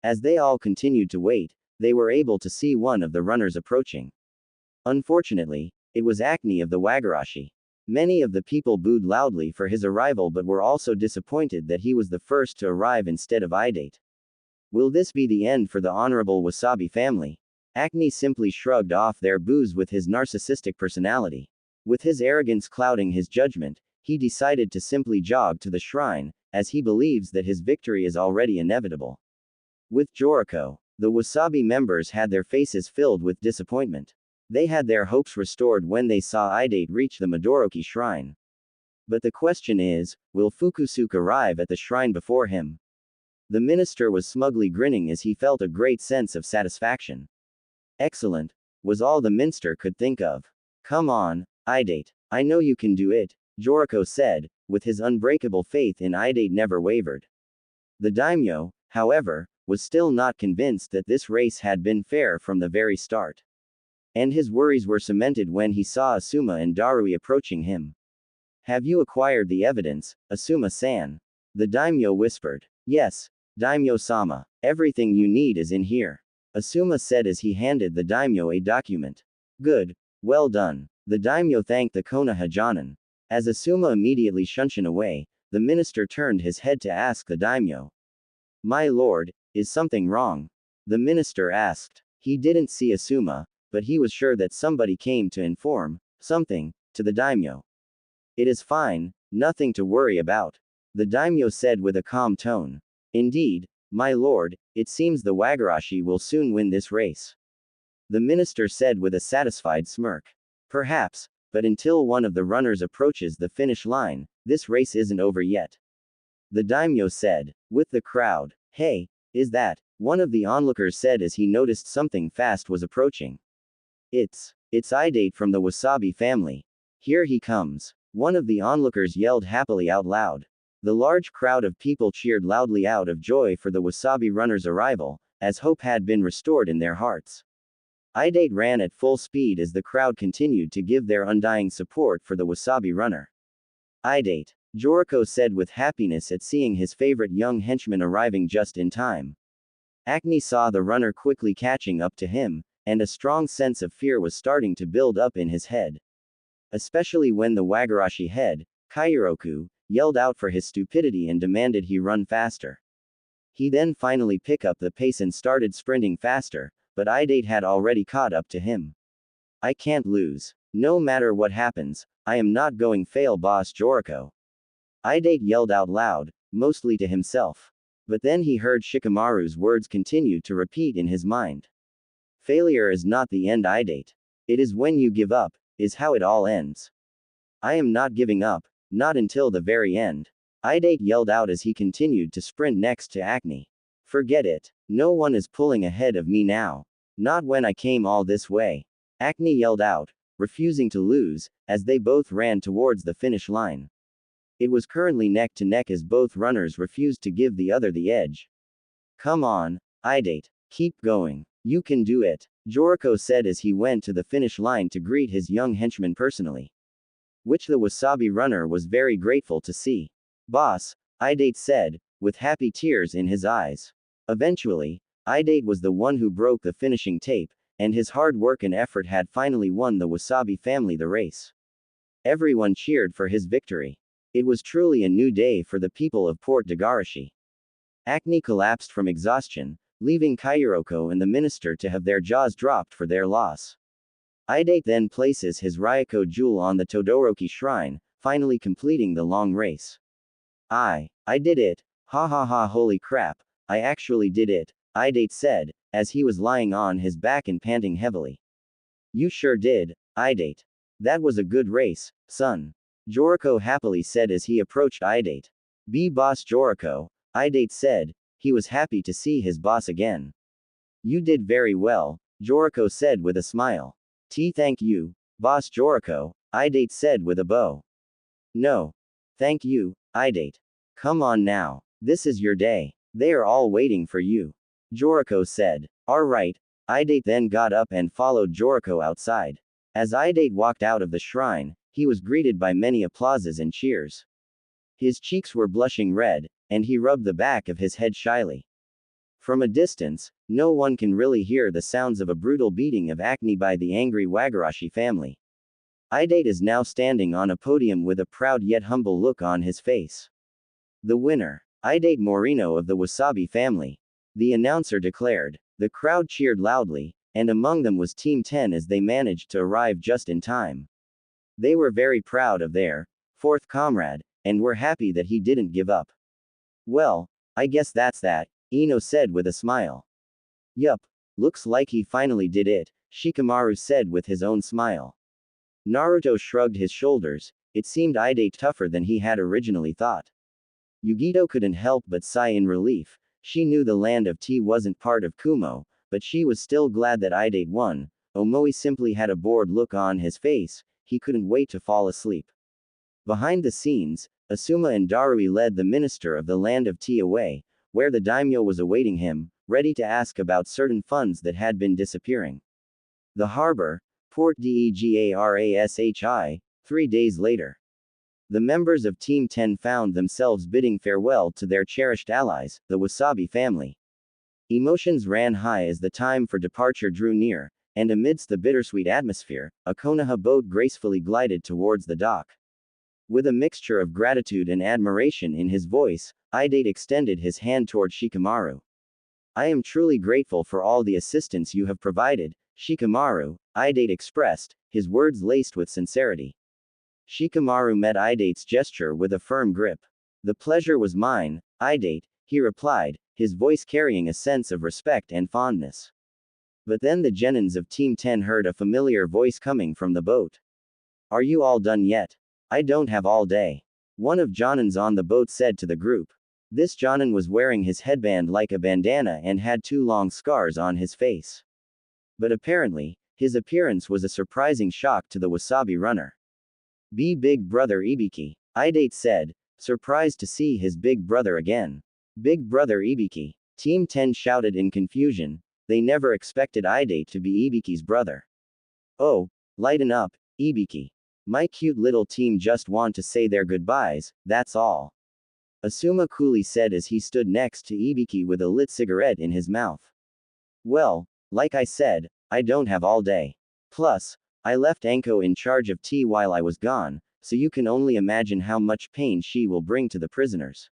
As they all continued to wait, they were able to see one of the runners approaching. Unfortunately, it was Acne of the Wagarashi. Many of the people booed loudly for his arrival but were also disappointed that he was the first to arrive instead of Idate. Will this be the end for the honorable Wasabi family? Acne simply shrugged off their boos with his narcissistic personality. With his arrogance clouding his judgment, he decided to simply jog to the shrine, as he believes that his victory is already inevitable. With Joriko, the Wasabi members had their faces filled with disappointment. They had their hopes restored when they saw Idate reach the Midoroki shrine. But the question is, will Fukusuke arrive at the shrine before him? The minister was smugly grinning as he felt a great sense of satisfaction. Excellent, was all the minister could think of. Come on, Idate, I know you can do it, Joriko said, with his unbreakable faith in Idate never wavered. The daimyo, however, was still not convinced that this race had been fair from the very start. And his worries were cemented when he saw Asuma and Darui approaching him. Have you acquired the evidence, Asuma-san? The daimyo whispered. Yes, daimyo-sama, everything you need is in here. Asuma said as he handed the daimyo a document. Good, well done. The daimyo thanked the Konoha Jonin. As Asuma immediately shunshin away, the minister turned his head to ask the daimyo. My lord, is something wrong? The minister asked. He didn't see Asuma, but he was sure that somebody came to inform something to the daimyo. It is fine, nothing to worry about. The daimyo said with a calm tone. Indeed, my lord, it seems the Wagarashi will soon win this race. The minister said with a satisfied smirk. Perhaps, but until one of the runners approaches the finish line, this race isn't over yet. The daimyo said, with the crowd. Hey, is that? One of the onlookers said as he noticed something fast was approaching. It's Idate from the Wasabi family. Here he comes. One of the onlookers yelled happily out loud. The large crowd of people cheered loudly out of joy for the Wasabi runner's arrival, as hope had been restored in their hearts. Idate ran at full speed as the crowd continued to give their undying support for the Wasabi runner. Idate, Joriko said with happiness at seeing his favorite young henchman arriving just in time. Acne saw the runner quickly catching up to him, and a strong sense of fear was starting to build up in his head. Especially when the Wagarashi head, Kairoku, yelled out for his stupidity and demanded he run faster. He then finally picked up the pace and started sprinting faster, but Idate had already caught up to him. I can't lose. No matter what happens, I am not going fail boss Joriko. Idate yelled out loud, mostly to himself. But then he heard Shikamaru's words continue to repeat in his mind. Failure is not the end, Idate. It is when you give up, is how it all ends. I am not giving up, not until the very end. Idate yelled out as he continued to sprint next to Acne. Forget it. No one is pulling ahead of me now. Not when I came all this way. Acne yelled out, refusing to lose, as they both ran towards the finish line. It was currently neck to neck as both runners refused to give the other the edge. Come on, Idate. Keep going. You can do it, Joriko said as he went to the finish line to greet his young henchman personally. Which the Wasabi runner was very grateful to see. Boss, Idate said, with happy tears in his eyes. Eventually, Idate was the one who broke the finishing tape, and his hard work and effort had finally won the Wasabi family the race. Everyone cheered for his victory. It was truly a new day for the people of Port Dagarashi. Acne collapsed from exhaustion, leaving Kairoko and the minister to have their jaws dropped for their loss. Idate then places his Ryoko jewel on the Todoroki shrine, finally completing the long race. I did it. Ha ha ha, holy crap, I actually did it, Idate said, as he was lying on his back and panting heavily. You sure did, Idate. That was a good race, son. Joriko happily said as he approached Idate. Be boss Joriko, Idate said. He was happy to see his boss again. You did very well, Joriko said with a smile. Thank you, boss Joriko, Idate said with a bow. No. Thank you, Idate. Come on now. This is your day. They are all waiting for you. Joriko said. Alright. Idate then got up and followed Joriko outside. As Idate walked out of the shrine, he was greeted by many applauses and cheers. His cheeks were blushing red, and he rubbed the back of his head shyly. From a distance, no one can really hear the sounds of a brutal beating of Acne by the angry Wagarashi family. Idate is now standing on a podium with a proud yet humble look on his face. The winner, Idate Morino of the Wasabi family. The announcer declared. The crowd cheered loudly, and among them was Team 10 as they managed to arrive just in time. They were very proud of their fourth comrade, and were happy that he didn't give up. Well, I guess that's that, Ino said with a smile. Yup, looks like he finally did it, Shikamaru said with his own smile. Naruto shrugged his shoulders. It seemed Idate tougher than he had originally thought. Yugito couldn't help but sigh in relief. She knew the land of tea wasn't part of Kumo, but she was still glad that Idate won. Omoi simply had a bored look on his face. He couldn't wait to fall asleep. Behind the scenes, Asuma and Darui led the minister of the land of tea away, where the daimyo was awaiting him, ready to ask about certain funds that had been disappearing. The harbor, Port Degarashi, 3 days later. The members of Team 10 found themselves bidding farewell to their cherished allies, the Wasabi family. Emotions ran high as the time for departure drew near, and amidst the bittersweet atmosphere, a Konoha boat gracefully glided towards the dock. With a mixture of gratitude and admiration in his voice, Idate extended his hand toward Shikamaru. I am truly grateful for all the assistance you have provided, Shikamaru, Idate expressed, his words laced with sincerity. Shikamaru met Idate's gesture with a firm grip. The pleasure was mine, Idate, he replied, his voice carrying a sense of respect and fondness. But then the genins of Team 10 heard a familiar voice coming from the boat. Are you all done yet? I don't have all day. One of Jonins on the boat said to the group. This Jonin was wearing his headband like a bandana and had 2 long scars on his face. But apparently, his appearance was a surprising shock to the Wasabi runner. Big brother Ibiki, Idate said, surprised to see his big brother again. Big brother Ibiki, Team 10 shouted in confusion, they never expected Idate to be Ibiki's brother. Oh, lighten up, Ibiki. My cute little team just want to say their goodbyes, that's all. Asuma coolly said as he stood next to Ibiki with a lit cigarette in his mouth. Well, like I said, I don't have all day. Plus, I left Anko in charge of tea while I was gone, so you can only imagine how much pain she will bring to the prisoners.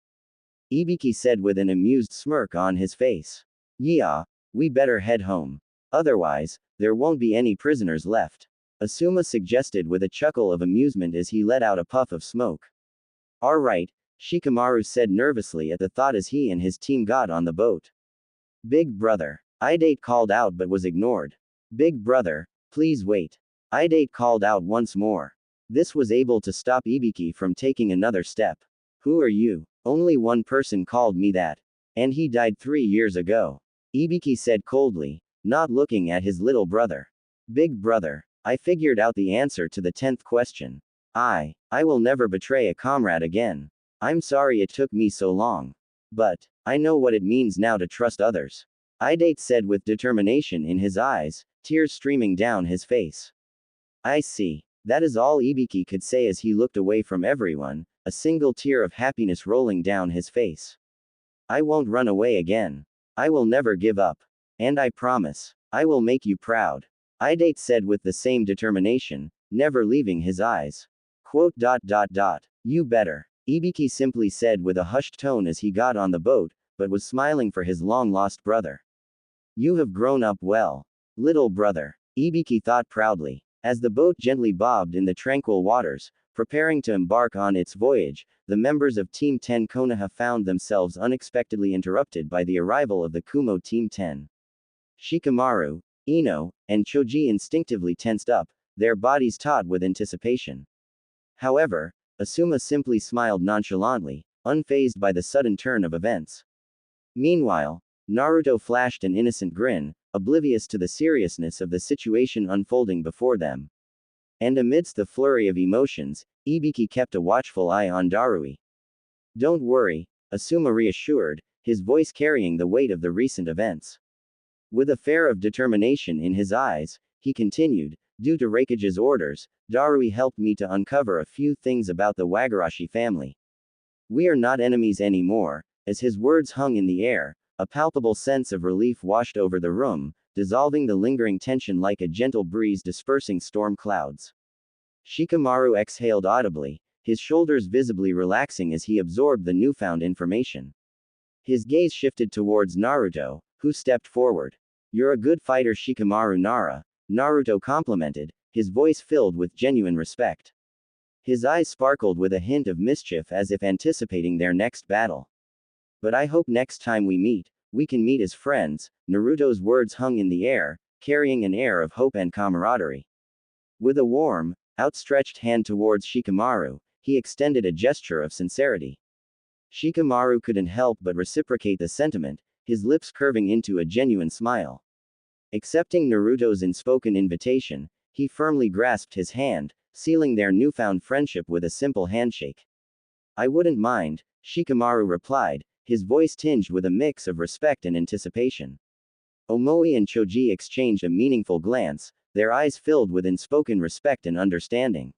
Ibiki said with an amused smirk on his face. Yeah, we better head home. Otherwise, there won't be any prisoners left. Asuma suggested with a chuckle of amusement as he let out a puff of smoke. All right, Shikamaru said nervously at the thought as he and his team got on the boat. Big brother, Idate called out but was ignored. Big brother, please wait. Idate called out once more. This was able to stop Ibiki from taking another step. Who are you? Only one person called me that. And he died 3 years ago. Ibiki said coldly, not looking at his little brother. Big brother, I figured out the answer to the 10th question. I will never betray a comrade again. I'm sorry it took me so long. But, I know what it means now to trust others. Idate said with determination in his eyes, tears streaming down his face. I see. That is all Ibiki could say as he looked away from everyone, a single tear of happiness rolling down his face. I won't run away again. I will never give up. And I promise, I will make you proud. Idate said with the same determination, never leaving his eyes. Quote. You better. Ibiki simply said with a hushed tone as he got on the boat, but was smiling for his long-lost brother. You have grown up well. Little brother. Ibiki thought proudly. As the boat gently bobbed in the tranquil waters, preparing to embark on its voyage, the members of Team 10 Konoha found themselves unexpectedly interrupted by the arrival of the Kumo Team 10. Shikamaru, Ino, and Choji instinctively tensed up, their bodies taut with anticipation. However, Asuma simply smiled nonchalantly, unfazed by the sudden turn of events. Meanwhile, Naruto flashed an innocent grin, oblivious to the seriousness of the situation unfolding before them. And amidst the flurry of emotions, Ibiki kept a watchful eye on Darui. Don't worry, Asuma reassured, his voice carrying the weight of the recent events. With a flare of determination in his eyes, he continued, due to Reikage's orders, Darui helped me to uncover a few things about the Wagarashi family. We are not enemies anymore. As his words hung in the air, a palpable sense of relief washed over the room, dissolving the lingering tension like a gentle breeze dispersing storm clouds. Shikamaru exhaled audibly, his shoulders visibly relaxing as he absorbed the newfound information. His gaze shifted towards Naruto, who stepped forward. You're a good fighter, Shikamaru Nara, Naruto complimented, his voice filled with genuine respect. His eyes sparkled with a hint of mischief as if anticipating their next battle. But I hope next time we can meet as friends. Naruto's words hung in the air, carrying an air of hope and camaraderie. With a warm, outstretched hand towards Shikamaru, he extended a gesture of sincerity. Shikamaru couldn't help but reciprocate the sentiment, his lips curving into a genuine smile. Accepting Naruto's unspoken invitation, he firmly grasped his hand, sealing their newfound friendship with a simple handshake. I wouldn't mind, Shikamaru replied, his voice tinged with a mix of respect and anticipation. Omoi and Choji exchanged a meaningful glance, their eyes filled with unspoken respect and understanding.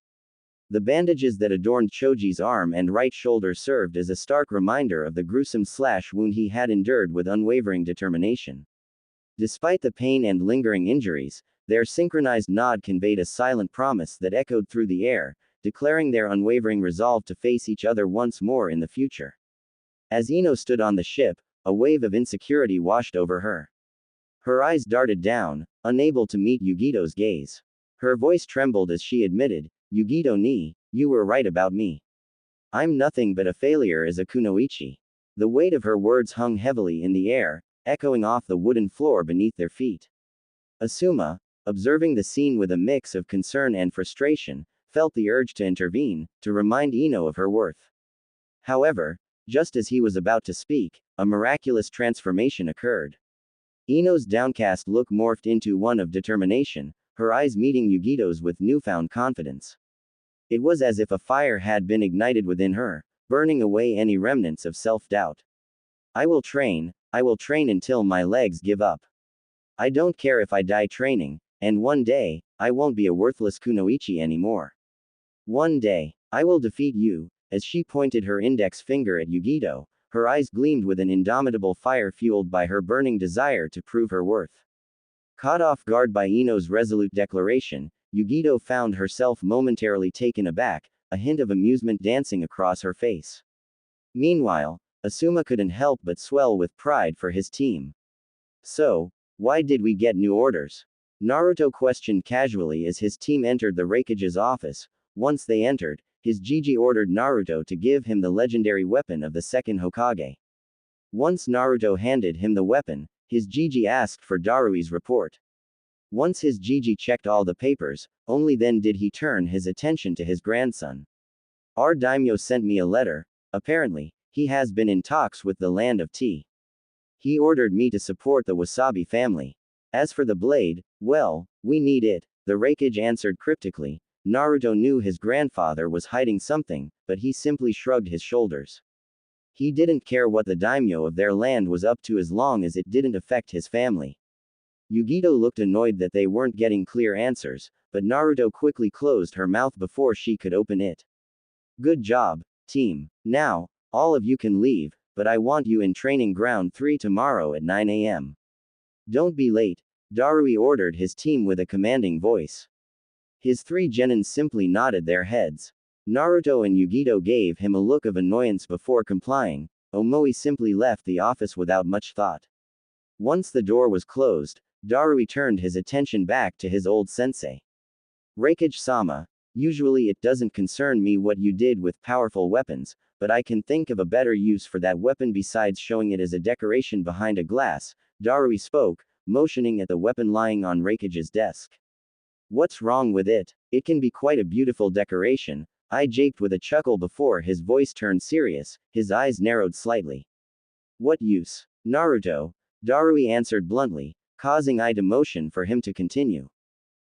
The bandages that adorned Choji's arm and right shoulder served as a stark reminder of the gruesome slash wound he had endured with unwavering determination. Despite the pain and lingering injuries, their synchronized nod conveyed a silent promise that echoed through the air, declaring their unwavering resolve to face each other once more in the future. As Ino stood on the ship, a wave of insecurity washed over her. Her eyes darted down, unable to meet Yugito's gaze. Her voice trembled as she admitted, "Yugito-ni, you were right about me. I'm nothing but a failure as a kunoichi." The weight of her words hung heavily in the air, echoing off the wooden floor beneath their feet. Asuma, observing the scene with a mix of concern and frustration, felt the urge to intervene, to remind Ino of her worth. However, just as he was about to speak, a miraculous transformation occurred. Ino's downcast look morphed into one of determination, her eyes meeting Yugito's with newfound confidence. It was as if a fire had been ignited within her, burning away any remnants of self-doubt. I will train until my legs give up. I don't care if I die training, and one day, I won't be a worthless kunoichi anymore. One day, I will defeat you." As she pointed her index finger at Yugito, her eyes gleamed with an indomitable fire fueled by her burning desire to prove her worth. Caught off guard by Ino's resolute declaration, Yugito found herself momentarily taken aback, a hint of amusement dancing across her face. Meanwhile, Asuma couldn't help but swell with pride for his team. "So, why did we get new orders?" Naruto questioned casually as his team entered the Raikage's office. Once they entered, his Jiji ordered Naruto to give him the legendary weapon of the second Hokage. Once Naruto handed him the weapon, his Jiji asked for Darui's report. Once his Jiji checked all the papers, only then did he turn his attention to his grandson. "Our daimyo sent me a letter. Apparently, he has been in talks with the land of tea. He ordered me to support the Wasabi family. As for the blade, well, we need it," the Raikage answered cryptically. Naruto knew his grandfather was hiding something, but he simply shrugged his shoulders. He didn't care what the daimyo of their land was up to as long as it didn't affect his family. Yugito looked annoyed that they weren't getting clear answers, but Naruto quickly closed her mouth before she could open it. "Good job, team. Now, all of you can leave, but I want you in training ground 3 tomorrow at 9 a.m. Don't be late," Darui ordered his team with a commanding voice. His 3 genins simply nodded their heads. Naruto and Yugito gave him a look of annoyance before complying. Omoi simply left the office without much thought. Once the door was closed, Darui turned his attention back to his old sensei. "Raikage-sama, usually it doesn't concern me what you did with powerful weapons, but I can think of a better use for that weapon besides showing it as a decoration behind a glass," Darui spoke, motioning at the weapon lying on Raikage's desk. "What's wrong with it? It can be quite a beautiful decoration," I japed with a chuckle before his voice turned serious, his eyes narrowed slightly. "What use, Naruto?" Darui answered bluntly, causing I to motion for him to continue.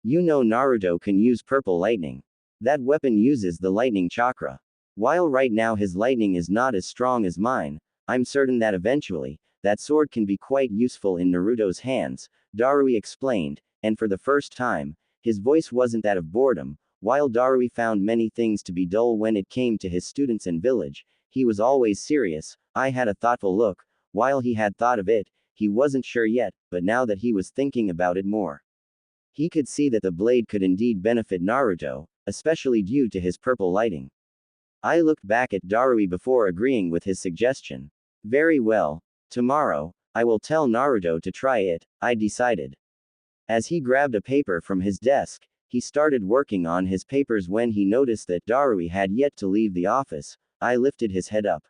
"You know Naruto can use purple lightning. That weapon uses the lightning chakra. While right now his lightning is not as strong as mine, I'm certain that eventually, that sword can be quite useful in Naruto's hands," Darui explained, and for the first time, his voice wasn't that of boredom. While Darui found many things to be dull when it came to his students and village, he was always serious. I had a thoughtful look. While he had thought of it, he wasn't sure yet, but now that he was thinking about it more, he could see that the blade could indeed benefit Naruto, especially due to his purple lighting. I looked back at Darui before agreeing with his suggestion. "Very well. Tomorrow, I will tell Naruto to try it," I decided. As he grabbed a paper from his desk, he started working on his papers when he noticed that Darui had yet to leave the office. I lifted his head up.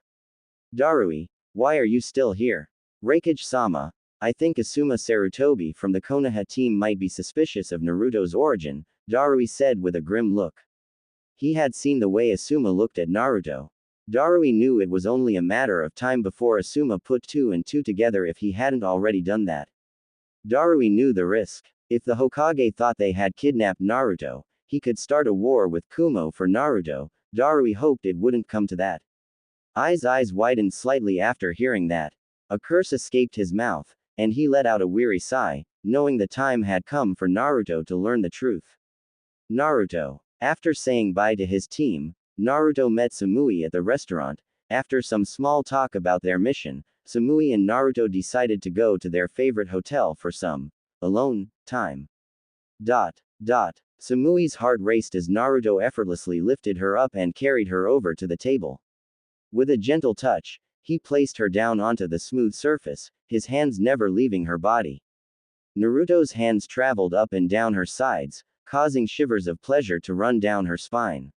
"Darui, why are you still here?" "Raikage-sama, I think Asuma Sarutobi from the Konoha team might be suspicious of Naruto's origin," Darui said with a grim look. He had seen the way Asuma looked at Naruto. Darui knew it was only a matter of time before Asuma put 2 and 2 together if he hadn't already done that. Darui knew the risk. If the Hokage thought they had kidnapped Naruto, he could start a war with Kumo for Naruto. Darui hoped it wouldn't come to that. Ai's eyes widened slightly after hearing that. A curse escaped his mouth, and he let out a weary sigh, knowing the time had come for Naruto to learn the truth. Naruto. After saying bye to his team, Naruto met Samui at the restaurant. After some small talk about their mission, Samui and Naruto decided to go to their favorite hotel for some alone time. Samui's heart raced as Naruto effortlessly lifted her up and carried her over to the table. With a gentle touch, he placed her down onto the smooth surface, his hands never leaving her body. Naruto's hands traveled up and down her sides, causing shivers of pleasure to run down her spine.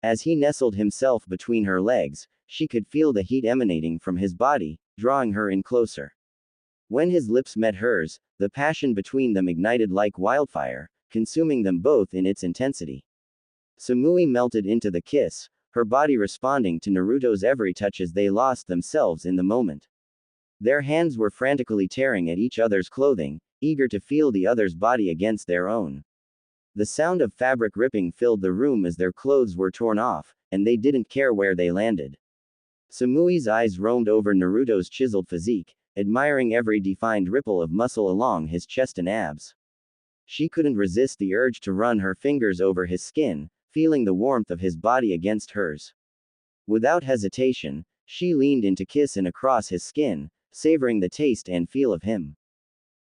As he nestled himself between her legs, she could feel the heat emanating from his body, drawing her in closer. When his lips met hers, the passion between them ignited like wildfire, consuming them both in its intensity. Samui melted into the kiss, her body responding to Naruto's every touch as they lost themselves in the moment. Their hands were frantically tearing at each other's clothing, eager to feel the other's body against their own. The sound of fabric ripping filled the room as their clothes were torn off, and they didn't care where they landed. Samui's eyes roamed over Naruto's chiseled physique, admiring every defined ripple of muscle along his chest and abs. She couldn't resist the urge to run her fingers over his skin, feeling the warmth of his body against hers. Without hesitation, she leaned in to kiss and across his skin, savoring the taste and feel of him.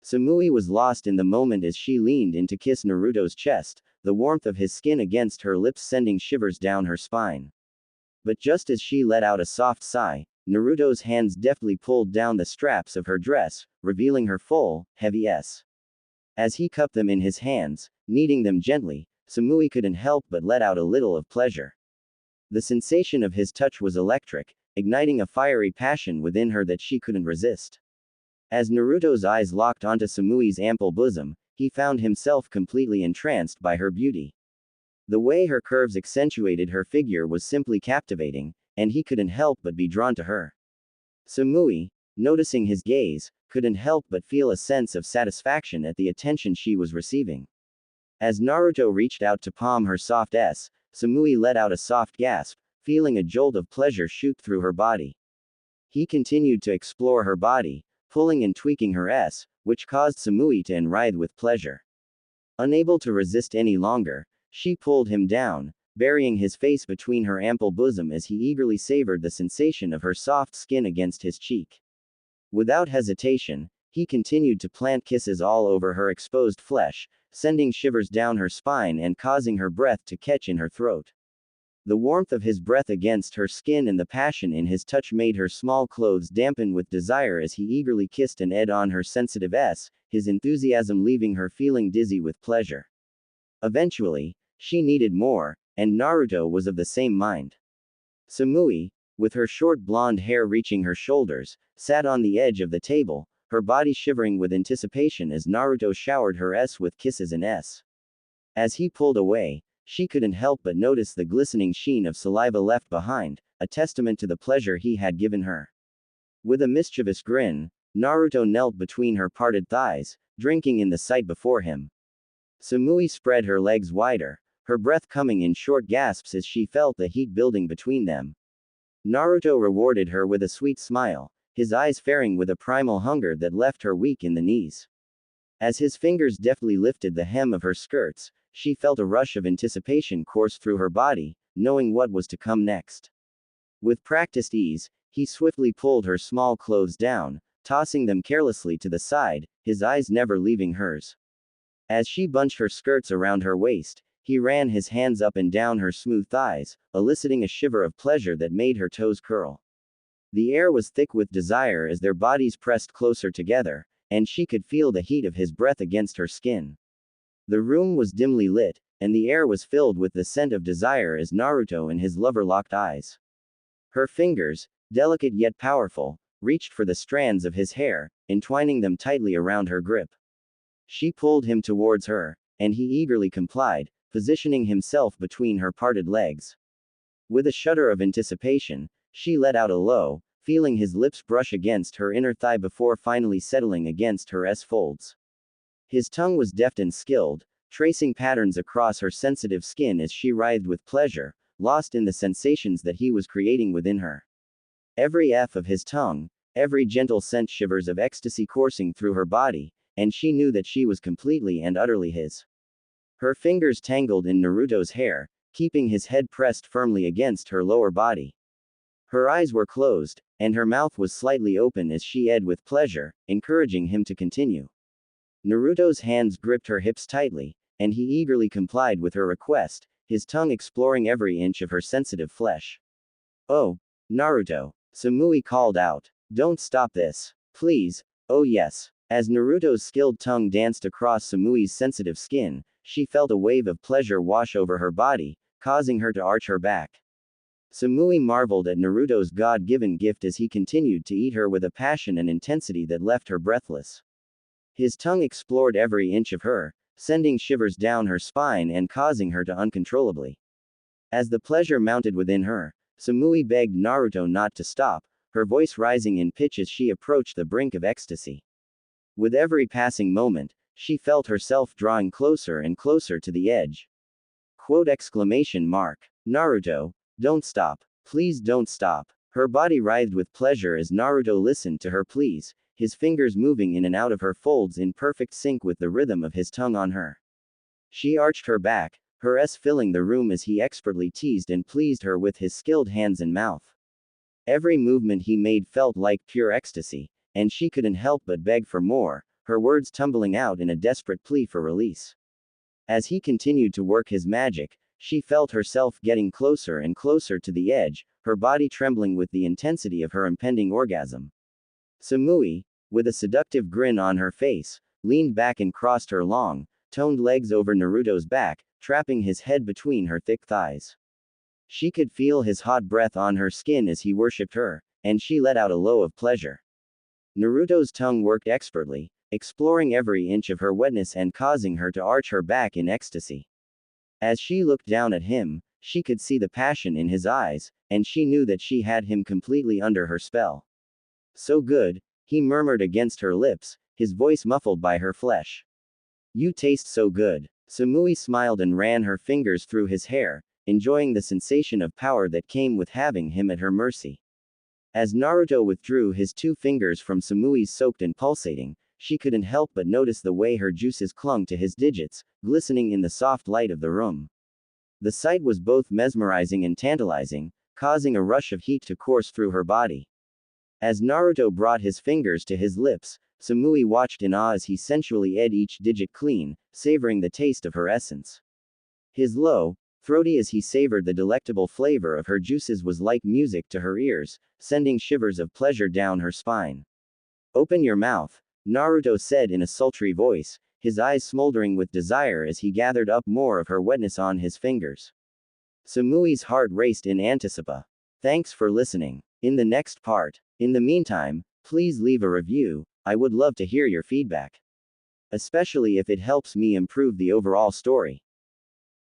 Samui was lost in the moment as she leaned in to kiss Naruto's chest, the warmth of his skin against her lips sending shivers down her spine. But just as she let out a soft sigh, Naruto's hands deftly pulled down the straps of her dress, revealing her full, heavy S. As he cupped them in his hands, kneading them gently, Samui couldn't help but let out a little of pleasure. The sensation of his touch was electric, igniting a fiery passion within her that she couldn't resist. As Naruto's eyes locked onto Samui's ample bosom, he found himself completely entranced by her beauty. The way her curves accentuated her figure was simply captivating, and he couldn't help but be drawn to her. Samui, noticing his gaze, couldn't help but feel a sense of satisfaction at the attention she was receiving. As Naruto reached out to palm her soft S, Samui let out a soft gasp, feeling a jolt of pleasure shoot through her body. He continued to explore her body, pulling and tweaking her S, which caused Samui to writhe with pleasure. Unable to resist any longer, she pulled him down, burying his face between her ample bosom as he eagerly savored the sensation of her soft skin against his cheek. Without hesitation, he continued to plant kisses all over her exposed flesh, sending shivers down her spine and causing her breath to catch in her throat. The warmth of his breath against her skin and the passion in his touch made her small clothes dampen with desire as he eagerly kissed and ed on her sensitive S, his enthusiasm leaving her feeling dizzy with pleasure. Eventually, she needed more, and Naruto was of the same mind. Samui, with her short blonde hair reaching her shoulders, sat on the edge of the table, her body shivering with anticipation as Naruto showered her S with kisses and S. As he pulled away, she couldn't help but notice the glistening sheen of saliva left behind, a testament to the pleasure he had given her. With a mischievous grin, Naruto knelt between her parted thighs, drinking in the sight before him. Samui spread her legs wider, her breath coming in short gasps as she felt the heat building between them. Naruto rewarded her with a sweet smile, his eyes faring with a primal hunger that left her weak in the knees. As his fingers deftly lifted the hem of her skirts, she felt a rush of anticipation course through her body, knowing what was to come next. With practiced ease, he swiftly pulled her small clothes down, tossing them carelessly to the side, his eyes never leaving hers. As she bunched her skirts around her waist, he ran his hands up and down her smooth thighs, eliciting a shiver of pleasure that made her toes curl. The air was thick with desire as their bodies pressed closer together, and she could feel the heat of his breath against her skin. The room was dimly lit, and the air was filled with the scent of desire as Naruto and his lover locked eyes. Her fingers, delicate yet powerful, reached for the strands of his hair, entwining them tightly around her grip. She pulled him towards her, and he eagerly complied, positioning himself between her parted legs. With a shudder of anticipation, she let out a low, feeling his lips brush against her inner thigh before finally settling against her S-folds. His tongue was deft and skilled, tracing patterns across her sensitive skin as she writhed with pleasure, lost in the sensations that he was creating within her. Every F of his tongue, every gentle sent shivers of ecstasy coursing through her body, and she knew that she was completely and utterly his. Her fingers tangled in Naruto's hair, keeping his head pressed firmly against her lower body. Her eyes were closed, and her mouth was slightly open as she ed with pleasure, encouraging him to continue. Naruto's hands gripped her hips tightly, and he eagerly complied with her request, his tongue exploring every inch of her sensitive flesh. "Oh, Naruto," Samui called out. "Don't stop this. Please. Oh yes." As Naruto's skilled tongue danced across Samui's sensitive skin, she felt a wave of pleasure wash over her body, causing her to arch her back. Samui marveled at Naruto's God-given gift as he continued to eat her with a passion and intensity that left her breathless. His tongue explored every inch of her, sending shivers down her spine and causing her to uncontrollably. As the pleasure mounted within her, Samui begged Naruto not to stop, her voice rising in pitch as she approached the brink of ecstasy. With every passing moment, she felt herself drawing closer and closer to the edge. "Naruto, don't stop. Please don't stop." Her body writhed with pleasure as Naruto listened to her pleas, his fingers moving in and out of her folds in perfect sync with the rhythm of his tongue on her. She arched her back, her S filling the room as he expertly teased and pleased her with his skilled hands and mouth. Every movement he made felt like pure ecstasy, and she couldn't help but beg for more, her words tumbling out in a desperate plea for release. As he continued to work his magic, she felt herself getting closer and closer to the edge, her body trembling with the intensity of her impending orgasm. Samui, with a seductive grin on her face, leaned back and crossed her long, toned legs over Naruto's back, trapping his head between her thick thighs. She could feel his hot breath on her skin as he worshipped her, and she let out a low of pleasure. Naruto's tongue worked expertly, exploring every inch of her wetness and causing her to arch her back in ecstasy. As she looked down at him, she could see the passion in his eyes, and she knew that she had him completely under her spell. "So good," he murmured against her lips, his voice muffled by her flesh. "You taste so good." Samui smiled and ran her fingers through his hair, enjoying the sensation of power that came with having him at her mercy. As Naruto withdrew his 2 fingers from Samui's soaked and pulsating, she couldn't help but notice the way her juices clung to his digits, glistening in the soft light of the room. The sight was both mesmerizing and tantalizing, causing a rush of heat to course through her body. As Naruto brought his fingers to his lips, Samui watched in awe as he sensually ate each digit clean, savoring the taste of her essence. His low, throaty as he savored the delectable flavor of her juices was like music to her ears, sending shivers of pleasure down her spine. "Open your mouth," Naruto said in a sultry voice, his eyes smoldering with desire as he gathered up more of her wetness on his fingers. Samui's heart raced in anticipation. Thanks for listening. In the next part. In the meantime, please leave a review, I would love to hear your feedback. Especially if it helps me improve the overall story.